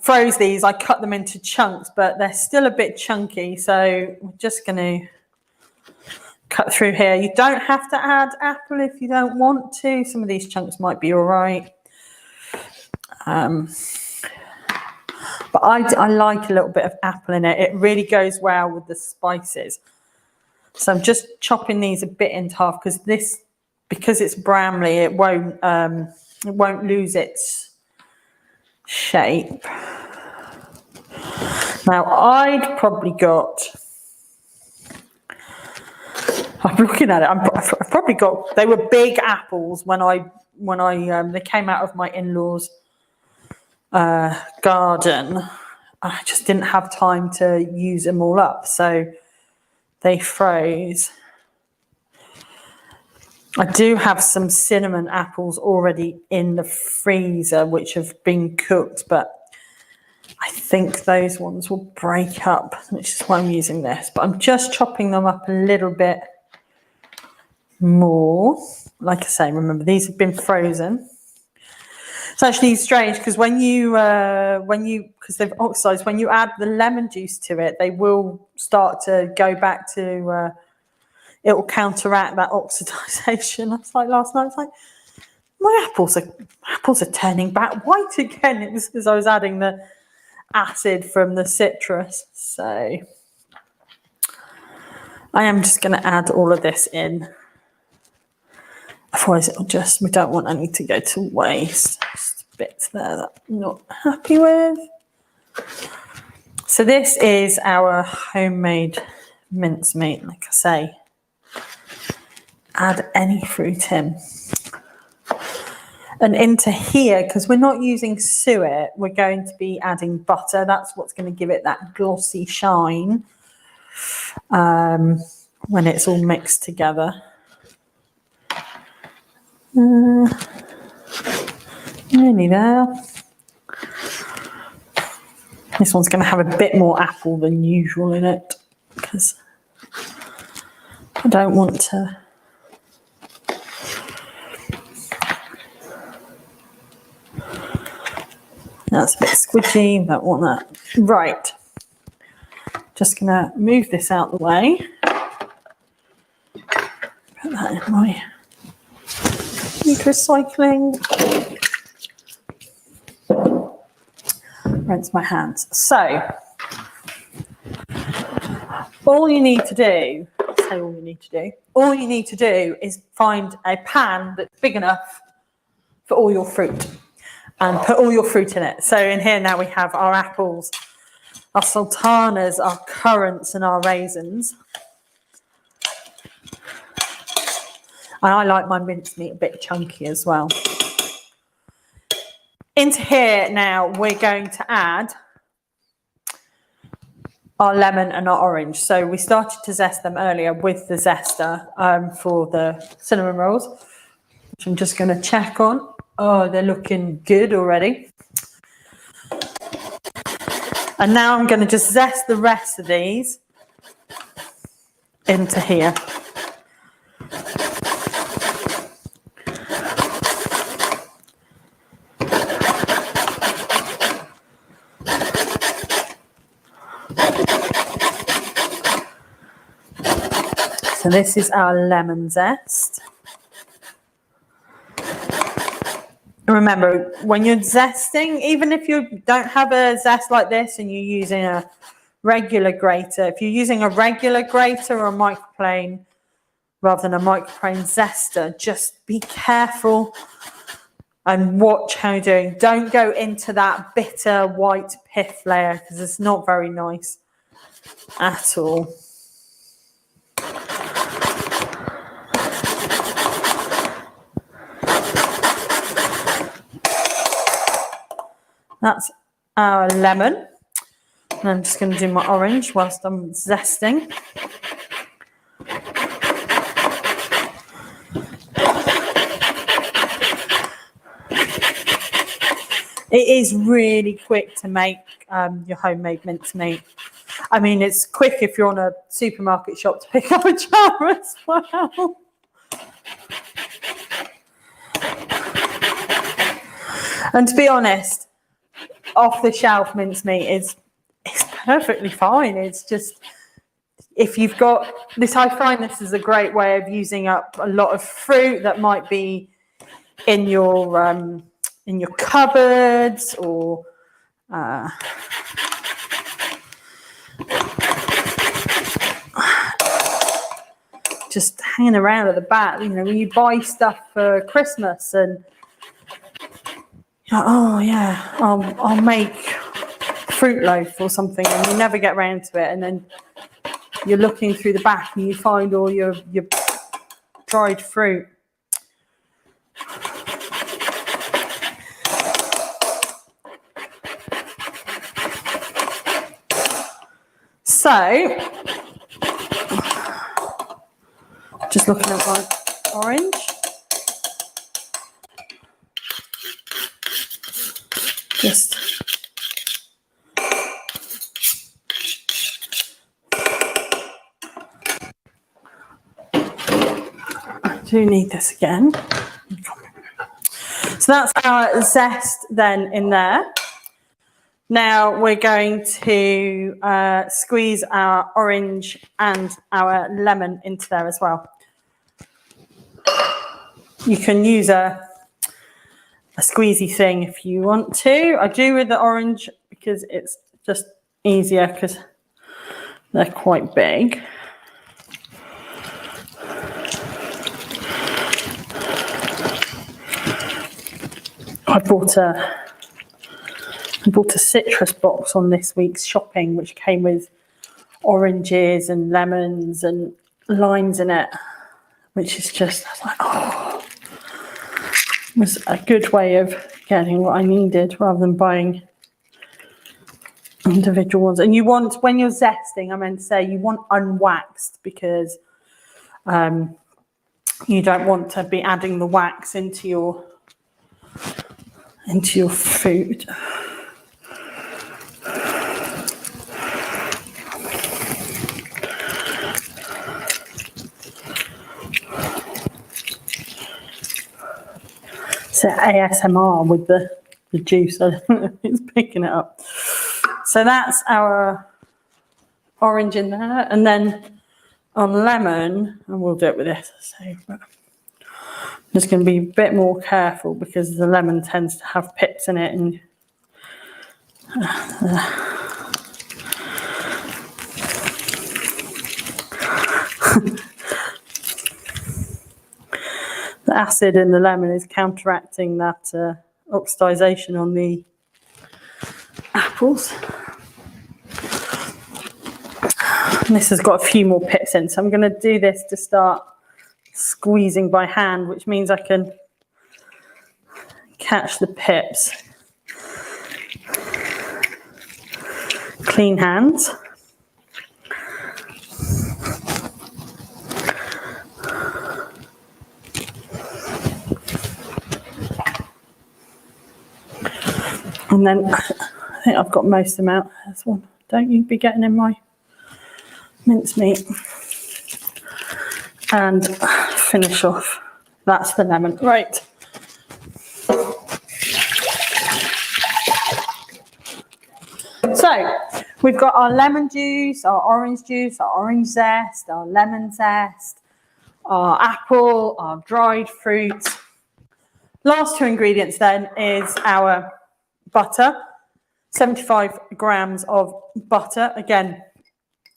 froze these, I cut them into chunks, but they're still a bit chunky. So we're just going to cut through here. You don't have to add apple if you don't want to. Some of these chunks might be all right. But I like a little bit of apple in it. It really goes well with the spices. So I'm just chopping these a bit into half because it's Bramley, it won't lose its shape. Now I'm looking at it. I've probably got. They were big apples when they came out of my in-laws' garden. I just didn't have time to use them all up, so they froze. I do have some cinnamon apples already in the freezer, which have been cooked, but I think those ones will break up, which is why I'm using this. But I'm just chopping them up a little bit more. Like I say, remember these have been frozen. It's actually strange because because they've oxidized, when you add the lemon juice to it, they will start to go back to. It will counteract that oxidization. I was like last night. I was like, my apples are turning back white again. It was because I was adding the acid from the citrus. So I am just going to add all of this in. Otherwise, we don't want any to go to waste. Just bits there that I'm not happy with. So this is our homemade mincemeat. Like I say, add any fruit in. And into here, because we're not using suet, we're going to be adding butter. That's what's going to give it that glossy shine when it's all mixed together. Nearly there. This one's going to have a bit more apple than usual in it because I don't want to. That's a bit squidgy, don't want that. Right. Just going to move this out the way. Put that in my recycling. Rinse my hands. So, all you need to do is find a pan that's big enough for all your fruit and put all your fruit in it. So in here now we have our apples, our sultanas, our currants and our raisins. And I like my mincemeat a bit chunky as well. Into here now we're going to add our lemon and our orange. So we started to zest them earlier with the zester for the cinnamon rolls, which I'm just going to check on. Oh, they're looking good already. And now I'm going to just zest the rest of these into here. So this is our lemon zest. Remember, when you're zesting, even if you don't have a zest like this and you're using a regular grater, if you're using a regular grater or a microplane rather than a microplane zester, just be careful and watch how you're doing. Don't go into that bitter white pith layer because it's not very nice at all. That's our lemon. And I'm just going to do my orange whilst I'm zesting. It is really quick to make your homemade mincemeat. I mean, it's quick if you're on a supermarket shop to pick up a jar as well. And to be honest, off the shelf mincemeat is perfectly fine. It's just, if you've got this, I find this is a great way of using up a lot of fruit that might be in your cupboards or just hanging around at the back. You know, when you buy stuff for Christmas and you're like, oh yeah, I'll make fruit loaf or something, and you never get around to it, and then you're looking through the back and you find all your dried fruit. So, just looking at my orange. Just I do need this again. So that's our zest then in there. Now we're going to squeeze our orange and our lemon into there as well. You can use a squeezy thing if you want to. I do with the orange because it's just easier because they're quite big. I bought a citrus box on this week's shopping, which came with oranges and lemons and limes in it, which is just, I was like, oh, it was a good way of getting what I needed rather than buying individual ones. And you want, when you're zesting, I meant to say, you want unwaxed because you don't want to be adding the wax into your food. So ASMR with the juice, I don't know if it's picking it up. So that's our orange in there, and then on lemon, and we'll do it with this. So I'm just going to be a bit more careful because the lemon tends to have pips in it, and the acid in the lemon is counteracting that oxidization on the apples. And this has got a few more pips in, so I'm going to do this to start squeezing by hand, which means I can catch the pips. Clean hands. And then I think I've got most of them out. This one. Don't you be getting in my mincemeat. And finish off. That's the lemon. Right. So We've got our lemon juice, our orange zest, our lemon zest, our apple, our dried fruit. Last two ingredients then is our butter, 75 grams of butter. Again,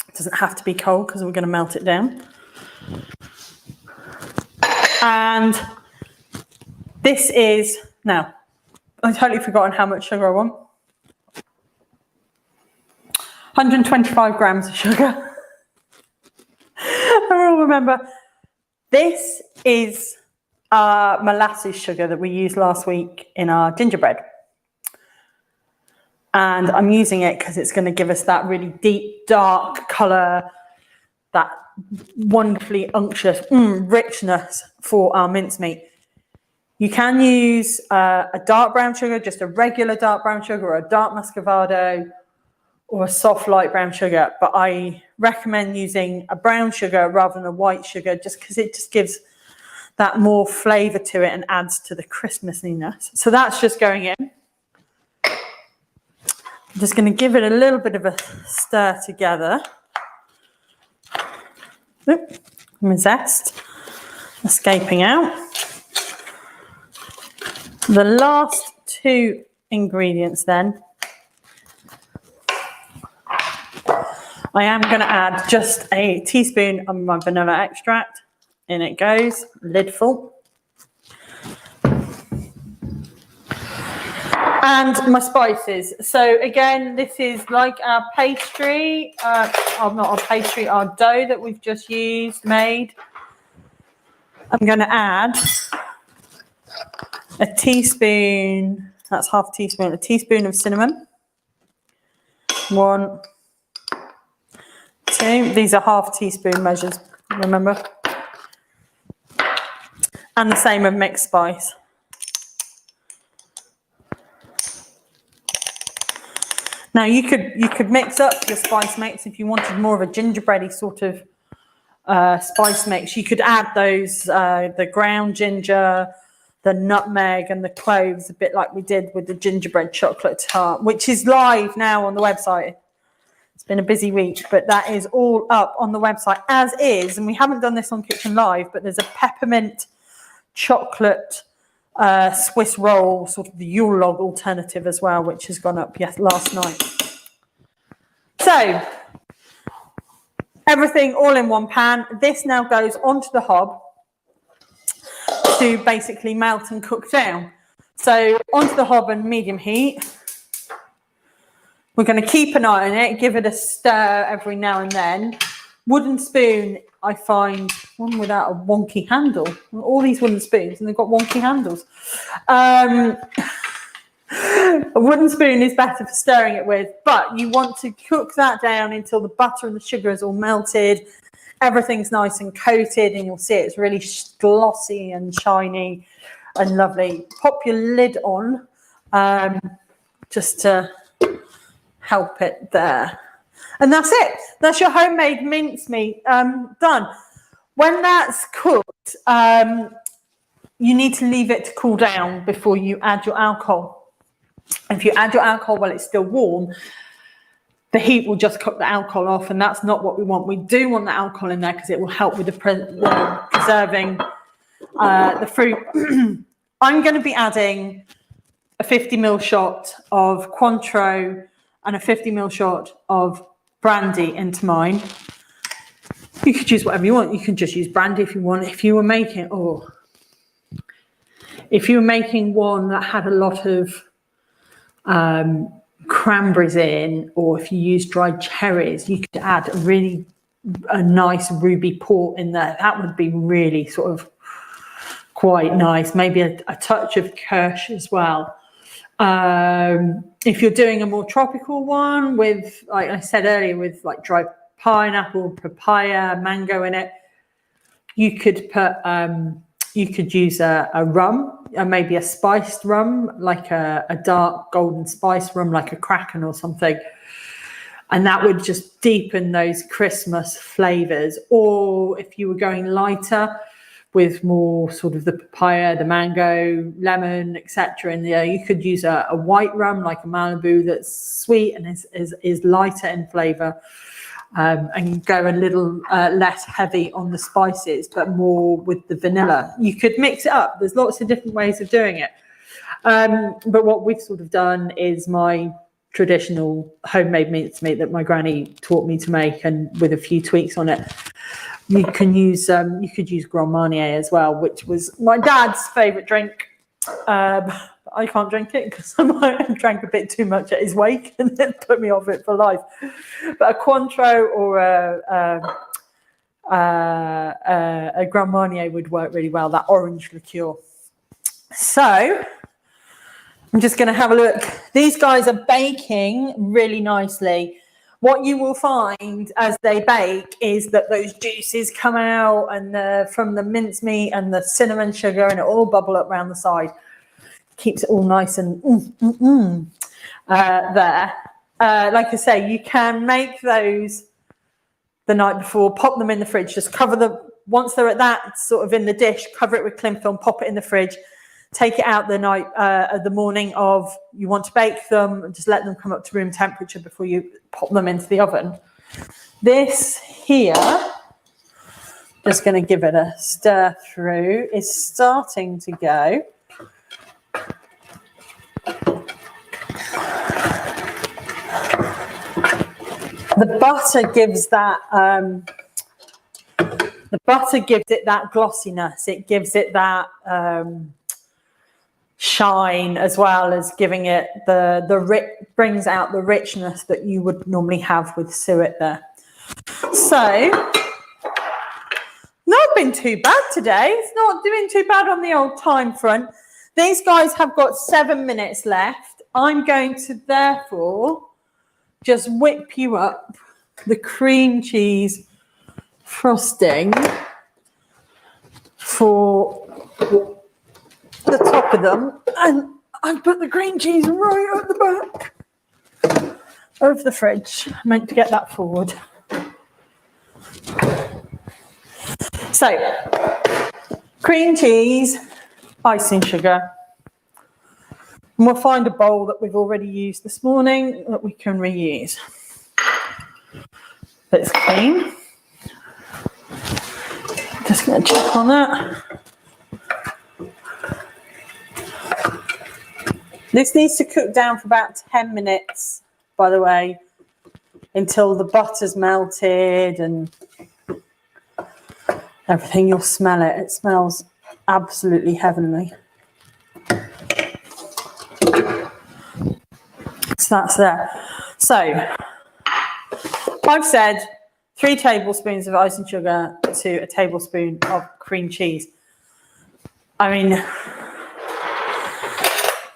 it doesn't have to be cold because we're going to melt it down. And this is, now, I've totally forgotten how much sugar I want. 125 grams of sugar. I will remember. This is our molasses sugar that we used last week in our gingerbread. And I'm using it because it's going to give us that really deep, dark colour, that wonderfully unctuous richness for our mincemeat. You can use a dark brown sugar, just a regular dark brown sugar, or a dark muscovado, or a soft light brown sugar. But I recommend using a brown sugar rather than a white sugar, just because it just gives that more flavour to it and adds to the Christmassiness. So that's just going in. I'm just going to give it a little bit of a stir together. My zest escaping out. The last two ingredients then, I am going to add just a teaspoon of my vanilla extract. In it goes, lid full. And my spices. So again, this is like our pastry, not our pastry, our dough that we've just made. I'm going to add a teaspoon, that's half a teaspoon, a teaspoon of cinnamon. 1, 2, these are half teaspoon measures, remember? And the same of mixed spice. Now you could mix up your spice mix if you wanted more of a gingerbready sort of spice mix. You could add those, the ground ginger, the nutmeg and the cloves, a bit like we did with the gingerbread chocolate tart, which is live now on the website. It's been a busy week, but that is all up on the website as is. And we haven't done this on Kitchen Live, but there's a peppermint chocolate Swiss roll, sort of the Yule log alternative as well, which has gone up last night. So everything all in one pan. This now goes onto the hob to basically melt and cook down. So onto the hob and medium heat. We're going to keep an eye on it, give it a stir every now and then. Wooden spoon, I find one without a wonky handle. All these wooden spoons, and they've got wonky handles. A wooden spoon is better for stirring it with, but you want to cook that down until the butter and the sugar is all melted. Everything's nice and coated, and you'll see it's really glossy and shiny and lovely. Pop your lid on just to help it there. And that's it. That's your homemade mincemeat done. When that's cooked, you need to leave it to cool down before you add your alcohol. If you add your alcohol while it's still warm, the heat will just cook the alcohol off, and that's not what we want. We do want the alcohol in there because it will help with the preserving the fruit. I'm going to be adding a 50ml shot of Cointreau and a 50ml shot of brandy into mine. You could use whatever you want. You can just use brandy if you want. If you were making, one that had a lot of cranberries in, or if you use dried cherries, you could add a nice ruby port in there. That would be really sort of quite nice. Maybe a touch of kirsch as well. If you're doing a more tropical one with, like I said earlier, with like dried pineapple, papaya, mango in it, you could put you could use a rum, maybe a spiced rum, like a dark golden spice rum, like a Kraken or something, and that would just deepen those Christmas flavors. Or if you were going lighter, with more sort of the papaya, the mango, lemon, etc. in there. You could use a white rum like a Malibu that's sweet and is lighter in flavour, and go a little less heavy on the spices, but more with the vanilla. You could mix it up. There's lots of different ways of doing it. But what we've sort of done is my traditional homemade mincemeat that my granny taught me to make, and with a few tweaks on it. You could use Grand Marnier as well, which was my dad's favourite drink. I can't drink it because I might have drank a bit too much at his wake and it put me off it for life. But a Cointreau or a Grand Marnier would work really well, that orange liqueur. So I'm just going to have a look. These guys are baking really nicely. What you will find as they bake is that those juices come out and from the mincemeat and the cinnamon sugar, and it all bubble up around the side. Keeps it all nice and there. Like I say, you can make those the night before, pop them in the fridge, just cover them. Once they're at that sort of in the dish, cover it with cling film, pop it in the fridge. Take it out the night, the morning of you want to bake them, and just let them come up to room temperature before you pop them into the oven. This here, just going to give it a stir through, is starting to go. The butter gives that. The butter gives it that glossiness. It gives it that. Shine, as well as giving it brings out the richness that you would normally have with suet there. So not been too bad today. It's not doing too bad on the old time front. These guys have got 7 minutes left. I'm going to therefore just whip you up the cream cheese frosting for the top of them, and I put the cream cheese right at the back of the fridge. I meant to get that forward. So, cream cheese, icing sugar, and we'll find a bowl that we've already used this morning that we can reuse. It's clean. Just going to check on that. This needs to cook down for about 10 minutes, by the way, until the butter's melted and everything. You'll smell it. It smells absolutely heavenly. So that's there. So I've said 3 tablespoons of icing sugar to a tablespoon of cream cheese. I mean,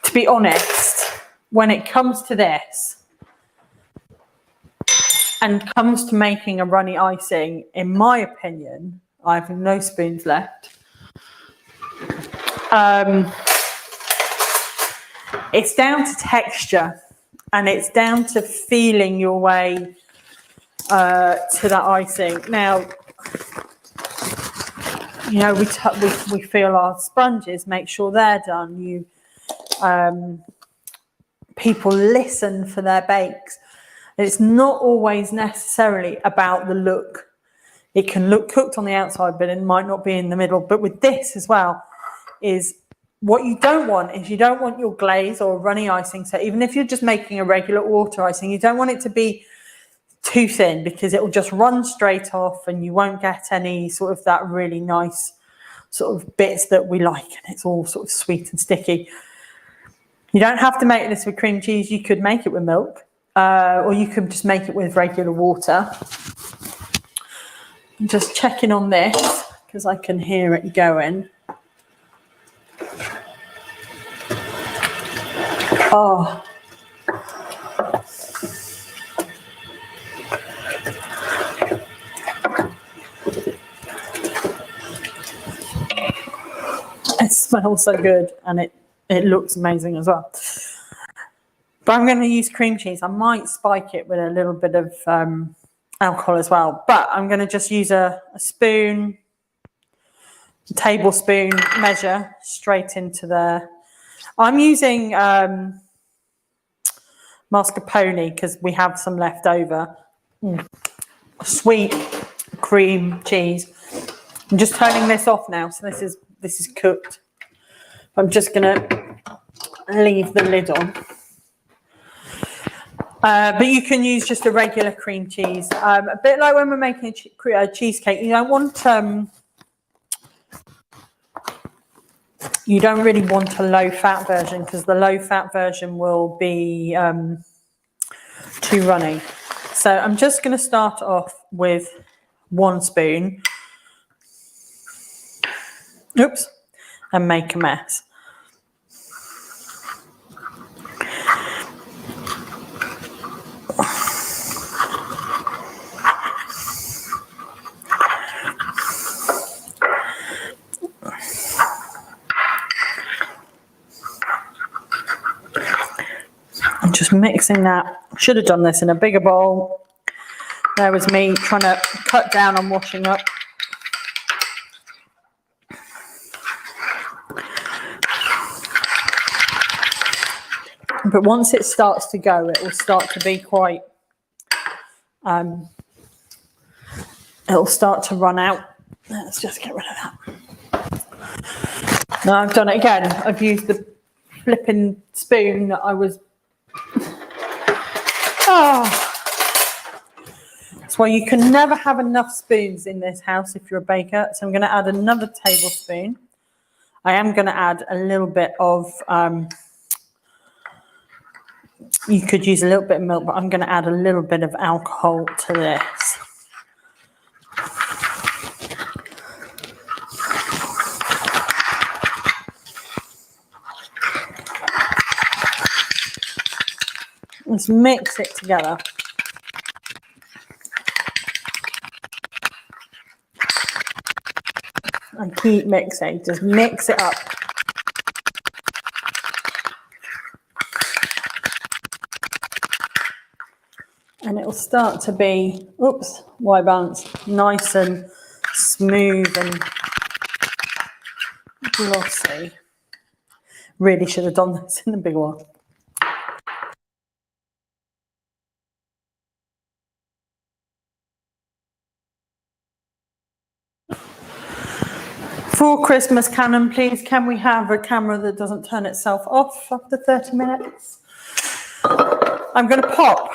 to be honest, when it comes to this and comes to making a runny icing, in my opinion, I have no spoons left. It's down to texture, and it's down to feeling your way to that icing. Now, you know, we feel our sponges, make sure they're done. People listen for their bakes. It's not always necessarily about the look. It can look cooked on the outside, but it might not be in the middle. But with this as well, is what you don't want is you don't want your glaze or runny icing. So even if you're just making a regular water icing, you don't want it to be too thin, because it will just run straight off and you won't get any sort of that really nice sort of bits that we like, and it's all sort of sweet and sticky. You don't have to make this with cream cheese. You could make it with milk, or you could just make it with regular water. I'm just checking on this because I can hear it going. Oh. It smells so good, and it looks amazing as well. But I'm going to use cream cheese. I might spike it with a little bit of alcohol as well. But I'm going to just use a spoon tablespoon measure straight into there. I'm using mascarpone because we have some left over. Sweet cream cheese. I'm just turning this off now, so this is cooked. I'm just gonna leave the lid on. But you can use just a regular cream cheese. A bit like when we're making a cheesecake, you don't want you don't really want a low fat version because the low fat version will be too runny. So I'm just going to start off with 1 spoon. Oops, and make a mess. I'm just mixing that. Should have done this in a bigger bowl. There was me trying to cut down on washing up. But once it starts to go, it will start to be quite, it'll start to run out. Let's just get rid of that. Now I've done it again. I've used the flipping spoon that I was, That's why you can never have enough spoons in this house if you're a baker. So I'm going to add another tablespoon. I am going to add a little bit of, you could use a little bit of milk, but I'm going to add a little bit of alcohol to this. Let's mix it together. And keep mixing, just mix it up. And it will start to be, oops, white balance, nice and smooth and glossy. Really should have done this in the big one. For Christmas canon, please, can we have a camera that doesn't turn itself off after 30 minutes? I'm going to pop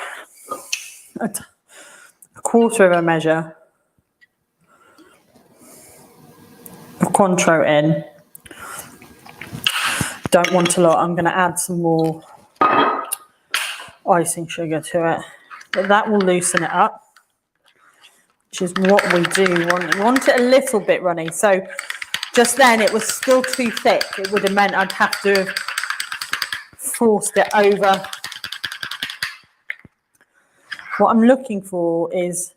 a quarter of a measure of Cointreau in. Don't want a lot. I'm going to add some more icing sugar to it. But that will loosen it up, which is what we do. We want it a little bit runny. So just then it was still too thick. It would have meant I'd have to have forced it over. What I'm looking for is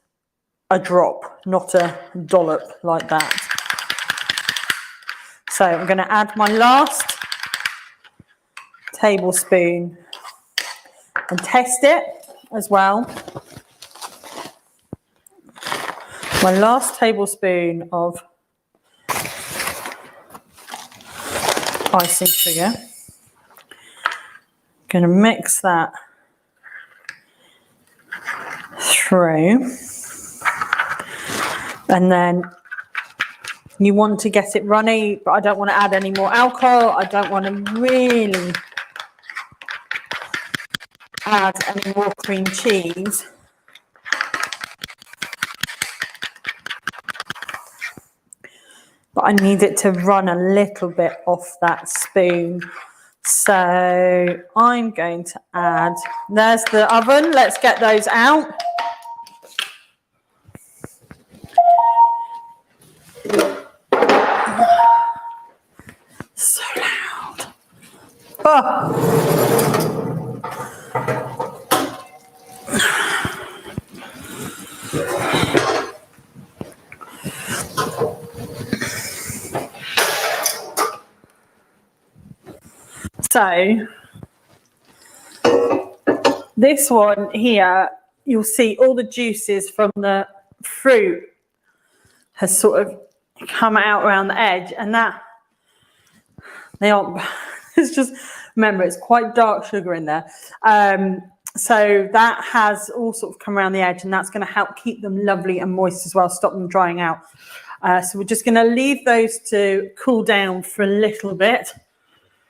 a drop, not a dollop like that. So I'm going to add my last tablespoon and test it as well. My last tablespoon of icing sugar. Going to mix that through, and then you want to get it runny, but I don't want to add any more alcohol. I don't want to really add any more cream cheese. But I need it to run a little bit off that spoon. So I'm going to add, there's the oven. Let's get those out. So loud. Oh. So this one here, you'll see all the juices from the fruit has sort of come out around the edge, and that they aren't. It's just, remember, it's quite dark sugar in there. So that has all sort of come around the edge, and that's going to help keep them lovely and moist as well, stop them drying out. So we're just going to leave those to cool down for a little bit.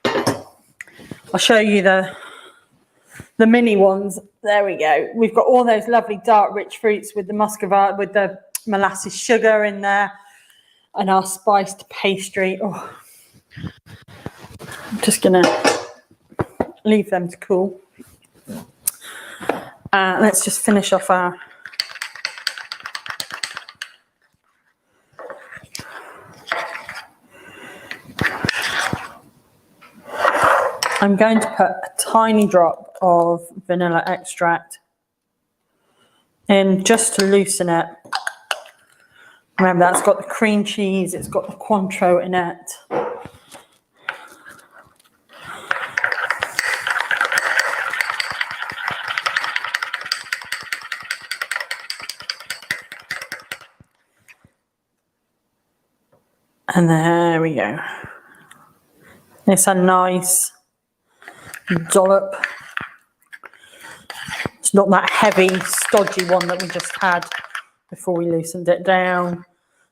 I'll show you the mini ones. There we go. We've got all those lovely dark rich fruits with the muscovado, with the molasses sugar in there, and our spiced pastry. Oh, I'm just going to leave them to cool. Let's just finish off our I'm going to put a tiny drop of vanilla extract in just to loosen it. Remember, that's got the cream cheese, it's got the Cointreau in it. And there we go. It's a nice dollop. It's not that heavy, stodgy one that we just had before we loosened it down.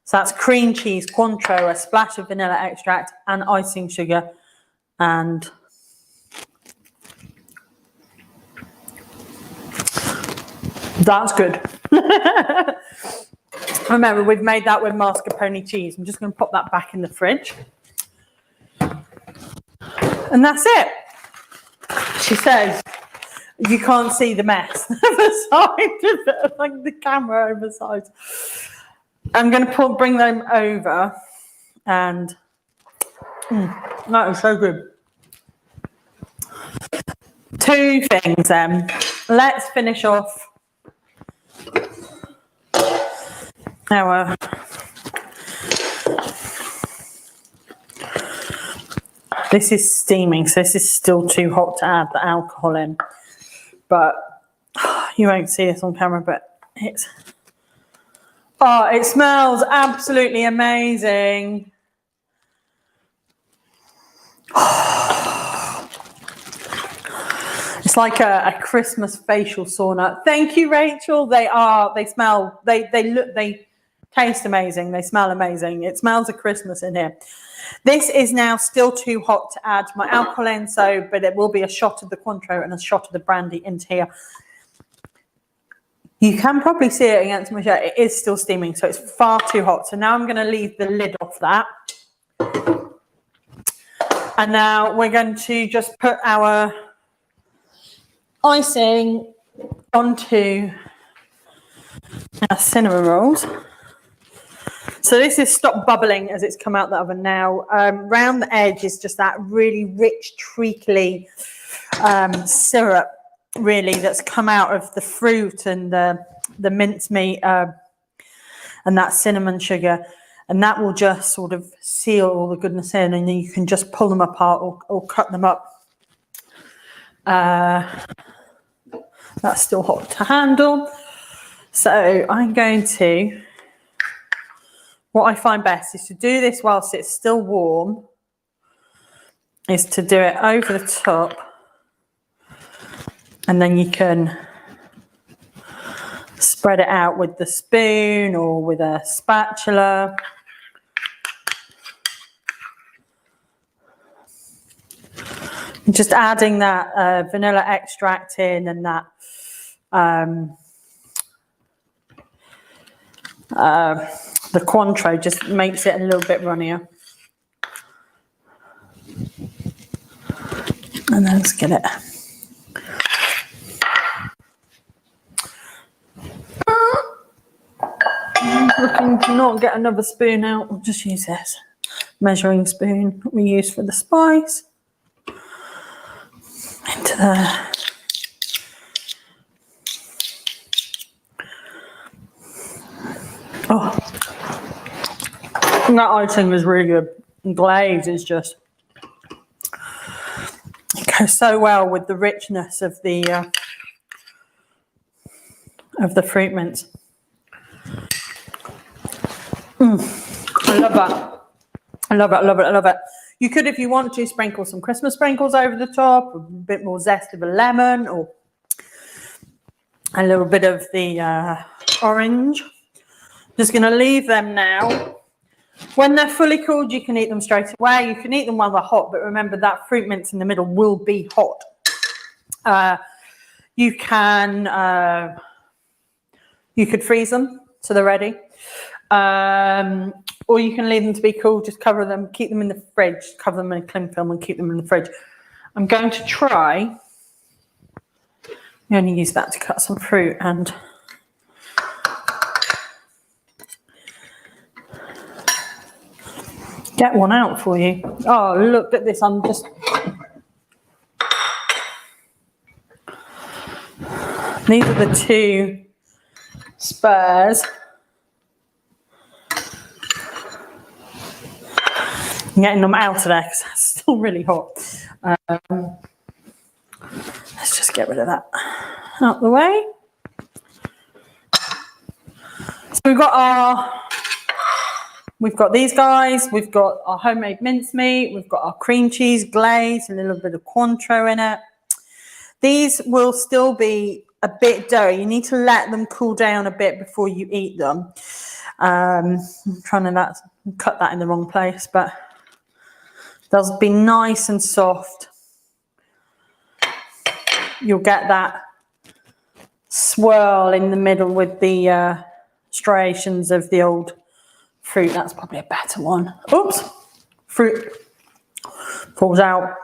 So that's cream cheese, Cointreau, a splash of vanilla extract and icing sugar. And that's good. Remember, we've made that with mascarpone cheese. I'm just going to pop that back in the fridge. And that's it. She says, you can't see the mess. The side of it, like the camera oversized. I'm going to bring them over, and that is so good. Two things then. Let's finish off our this is steaming, so this is still too hot to add the alcohol in, but you won't see this on camera, but it's it smells absolutely amazing. It's like a Christmas facial sauna. Thank you, Rachel. They smell, they taste amazing. They smell amazing. It smells of Christmas in here. This is now still too hot to add my alcohol in, but it will be a shot of the Cointreau and a shot of the brandy into here. You can probably see it against my shirt. It is still steaming, so it's far too hot. So now I'm going to leave the lid off that. And now we're going to just put our icing onto our cinnamon rolls. So this is stopped bubbling as it's come out the oven now. Round the edge is just that really rich, treacly syrup, really, that's come out of the fruit and the mincemeat and that cinnamon sugar. And that will just sort of seal all the goodness in, and then you can just pull them apart or cut them up. That's still hot to handle. So I'm going to, what I find best is to do this whilst it's still warm, is to do it over the top, and then you can spread it out with the spoon or with a spatula. Just adding that vanilla extract in, and that the Cointreau just makes it a little bit runnier. And then let's get it. I'm looking to not get another spoon out. We'll just use this measuring spoon we use for the spice. Into there. Oh, that icing is really good. Glaze is just, it goes so well with the richness of the fruit mince. I I love that. I love it, I love it, I love it. You could, if you want to, sprinkle some Christmas sprinkles over the top, a bit more zest of a lemon, or a little bit of the orange. Just going to leave them now. When they're fully cooled, you can eat them straight away. You can eat them while they're hot, but remember that fruit mince in the middle will be hot. You could freeze them so they're ready. Or you can leave them to be cool, just cover them, keep them in the fridge, cover them in cling film and keep them in the fridge. I'm going to try, I'm only use that to cut some fruit and get one out for you. Oh, look at this, I'm just, these are the two spurs. I'm getting them out of there because it's still really hot. Let's just get rid of that out the way. So we've got these guys, we've got our homemade mincemeat, we've got our cream cheese glaze, a little bit of Cointreau in it. These will still be a bit doughy. You need to let them cool down a bit before you eat them. I'm trying to cut that in the wrong place, but they'll be nice and soft. You'll get that swirl in the middle with the striations of the old fruit. That's probably a better one. Oops, fruit falls out.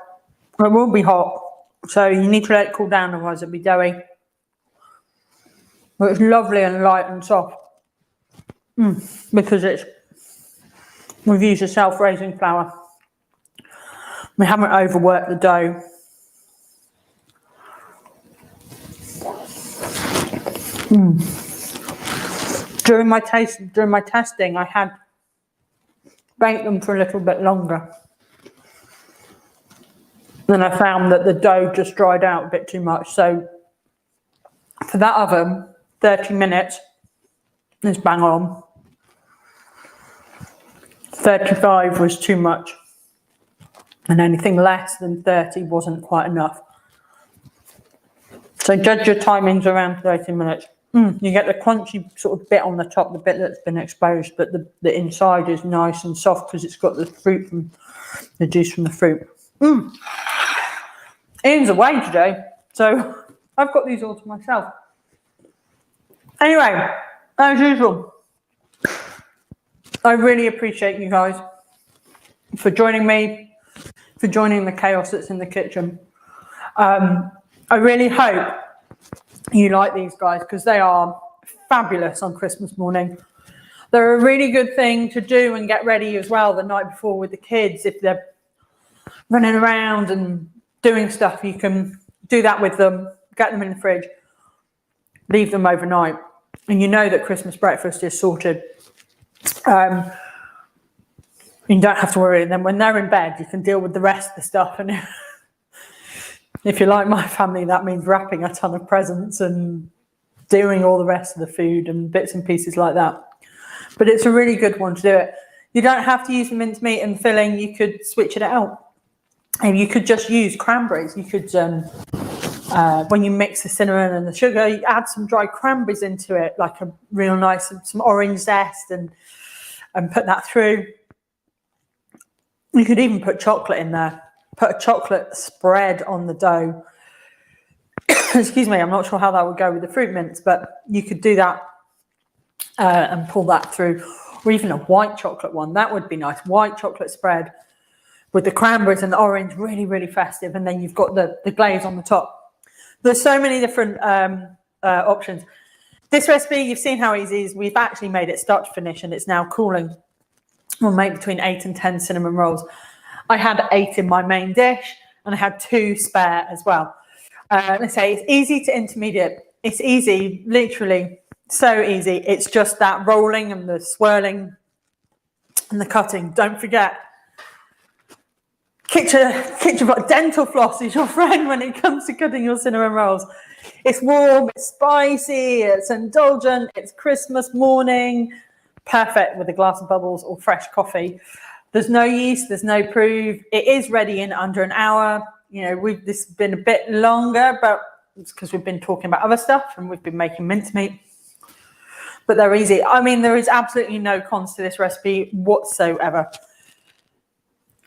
It will be hot, so you need to let it cool down, otherwise it'll be doughy. But it's lovely and light and soft because we've used a self-raising flour. We haven't overworked the dough. During my testing, I had baked them for a little bit longer. Then I found that the dough just dried out a bit too much. So for that oven, 30 minutes is bang on. 35 was too much. And anything less than 30 wasn't quite enough. So judge your timings around 30 minutes. You get the crunchy sort of bit on the top, the bit that's been exposed, but the inside is nice and soft because it's got the fruit from the juice from the fruit. Ian's away today, so I've got these all to myself. Anyway, as usual, I really appreciate you guys for joining me, for joining the chaos that's in the kitchen. I really hope you like these guys because they are fabulous on Christmas morning. They're a really good thing to do and get ready as well the night before with the kids. If they're running around and doing stuff, you can do that with them, get them in the fridge, leave them overnight, and you know that Christmas breakfast is sorted. You don't have to worry. And then when they're in bed, you can deal with the rest of the stuff. And if you're like my family, that means wrapping a ton of presents and doing all the rest of the food and bits and pieces like that. But it's a really good one to do it. You don't have to use the mincemeat and filling. You could switch it out. And you could just use cranberries. You could, when you mix the cinnamon and the sugar, you add some dried cranberries into it, like a real nice, some orange zest, and put that through. You could even put chocolate in there. Put a chocolate spread on the dough. Excuse me, I'm not sure how that would go with the fruit mince, but you could do that and pull that through. Or even a white chocolate one. That would be nice. White chocolate spread with the cranberries and the orange, really, really festive. And then you've got the glaze on the top. There's so many different options. This recipe, you've seen how easy it is. We've actually made it start to finish and it's now cooling. We'll make between 8 and 10 cinnamon rolls. I had 8 in my main dish and I had 2 spare as well. Let's say it's easy to intermediate. It's easy, literally so easy. It's just that rolling and the swirling and the cutting. Don't forget, kitchen dental floss is your friend when it comes to cutting your cinnamon rolls. It's warm, it's spicy, it's indulgent, it's Christmas morning. perfect with a glass of bubbles or fresh coffee. There's no yeast, there's no proof. It is ready in under an hour. You know, this has been a bit longer, but it's because we've been talking about other stuff and we've been making mincemeat. But they're easy. I mean, there is absolutely no cons to this recipe whatsoever.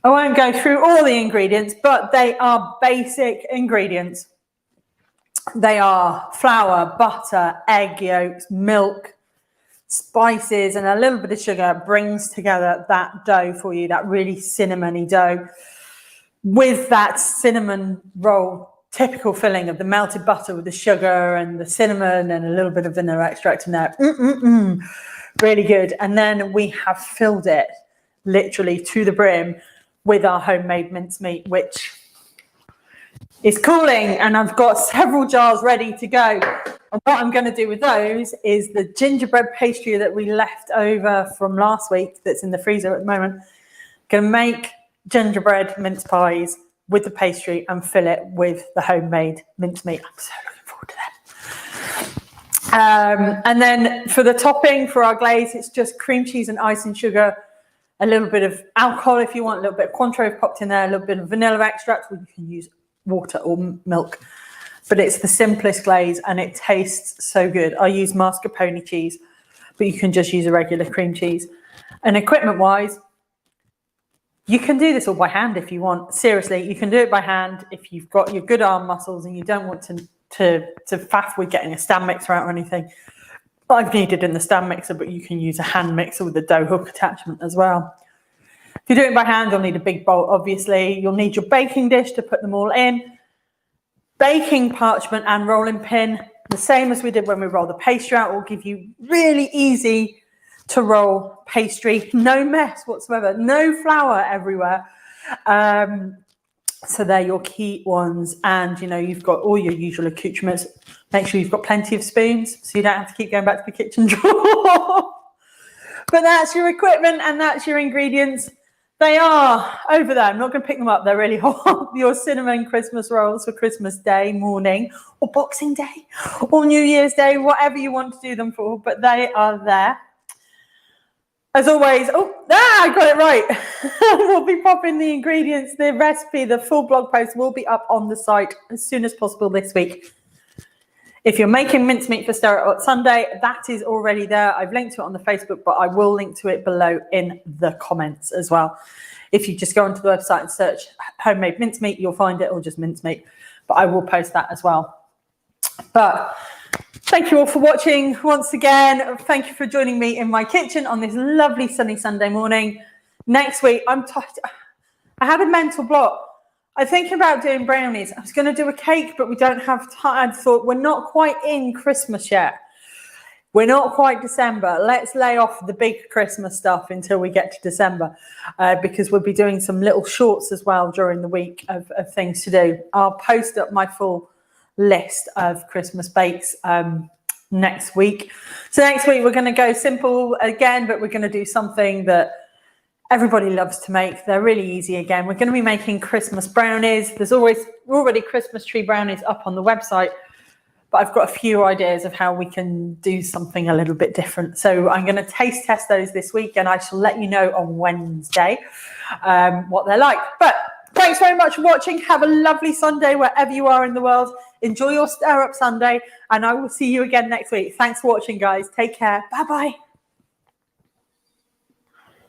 I won't go through all the ingredients, but they are basic ingredients. They are flour, butter, egg yolks, milk, spices, and a little bit of sugar brings together that dough for you, that really cinnamony dough, with that cinnamon roll typical filling of the melted butter with the sugar and the cinnamon and a little bit of vanilla extract in there. Really good. And then we have filled it literally to the brim with our homemade mincemeat, which is cooling, and I've got several jars ready to go. And what I'm going to do with those is the gingerbread pastry that we left over from last week that's in the freezer at the moment. Going to make gingerbread mince pies with the pastry and fill it with the homemade mincemeat. I'm so looking forward to that. And then for the topping, for our glaze, it's just cream cheese and icing sugar, a little bit of alcohol if you want, a little bit of Cointreau popped in there, a little bit of vanilla extract, or you can use water or milk. But it's the simplest glaze and it tastes so good. I use mascarpone cheese, but you can just use a regular cream cheese. And equipment-wise, you can do this all by hand if you want. Seriously, you can do it by hand if you've got your good arm muscles and you don't want to faff with getting a stand mixer out or anything. I've kneaded in the stand mixer, but you can use a hand mixer with a dough hook attachment as well. If you do it by hand, you'll need a big bowl, obviously. You'll need your baking dish to put them all in. Baking parchment and rolling pin, the same as we did when we rolled the pastry out, will give you really easy to roll pastry. No mess whatsoever, no flour everywhere. So they're your key ones. And, you know, you've got all your usual accoutrements. Make sure you've got plenty of spoons so you don't have to keep going back to the kitchen drawer. But that's your equipment and that's your ingredients. They are over there. I'm not going to pick them up. They're really hot. Your cinnamon Christmas rolls for Christmas Day morning or Boxing Day or New Year's Day, whatever you want to do them for. But they are there. As always, I got it right. We'll be popping the ingredients, the recipe, the full blog post will be up on the site as soon as possible this week. If you're making mincemeat for Stir It Sunday, that is already there. I've linked to it on the Facebook, but I will link to it below in the comments as well. If you just go onto the website and search homemade mincemeat, you'll find it, or just mincemeat. But I will post that as well. But thank you all for watching once again. Thank you for joining me in my kitchen on this lovely sunny Sunday morning. Next week, I had a mental block. I'm thinking about doing brownies. I was going to do a cake, but we don't have time. I thought we're not quite in Christmas yet. We're not quite December. Let's lay off the big Christmas stuff until we get to December, because we'll be doing some little shorts as well during the week of things to do. I'll post up my full list of Christmas bakes next week. So next week we're going to go simple again, but we're going to do something that everybody loves to make. They're really easy again. We're going to be making Christmas brownies. There's already Christmas tree brownies up on the website, but I've got a few ideas of how we can do something a little bit different. So I'm going to taste test those this week, and I shall let you know on Wednesday what they're like. But thanks very much for watching. Have a lovely Sunday wherever you are in the world. Enjoy your Stir Up Sunday, and I will see you again next week. Thanks for watching, guys. Take care. Bye-bye.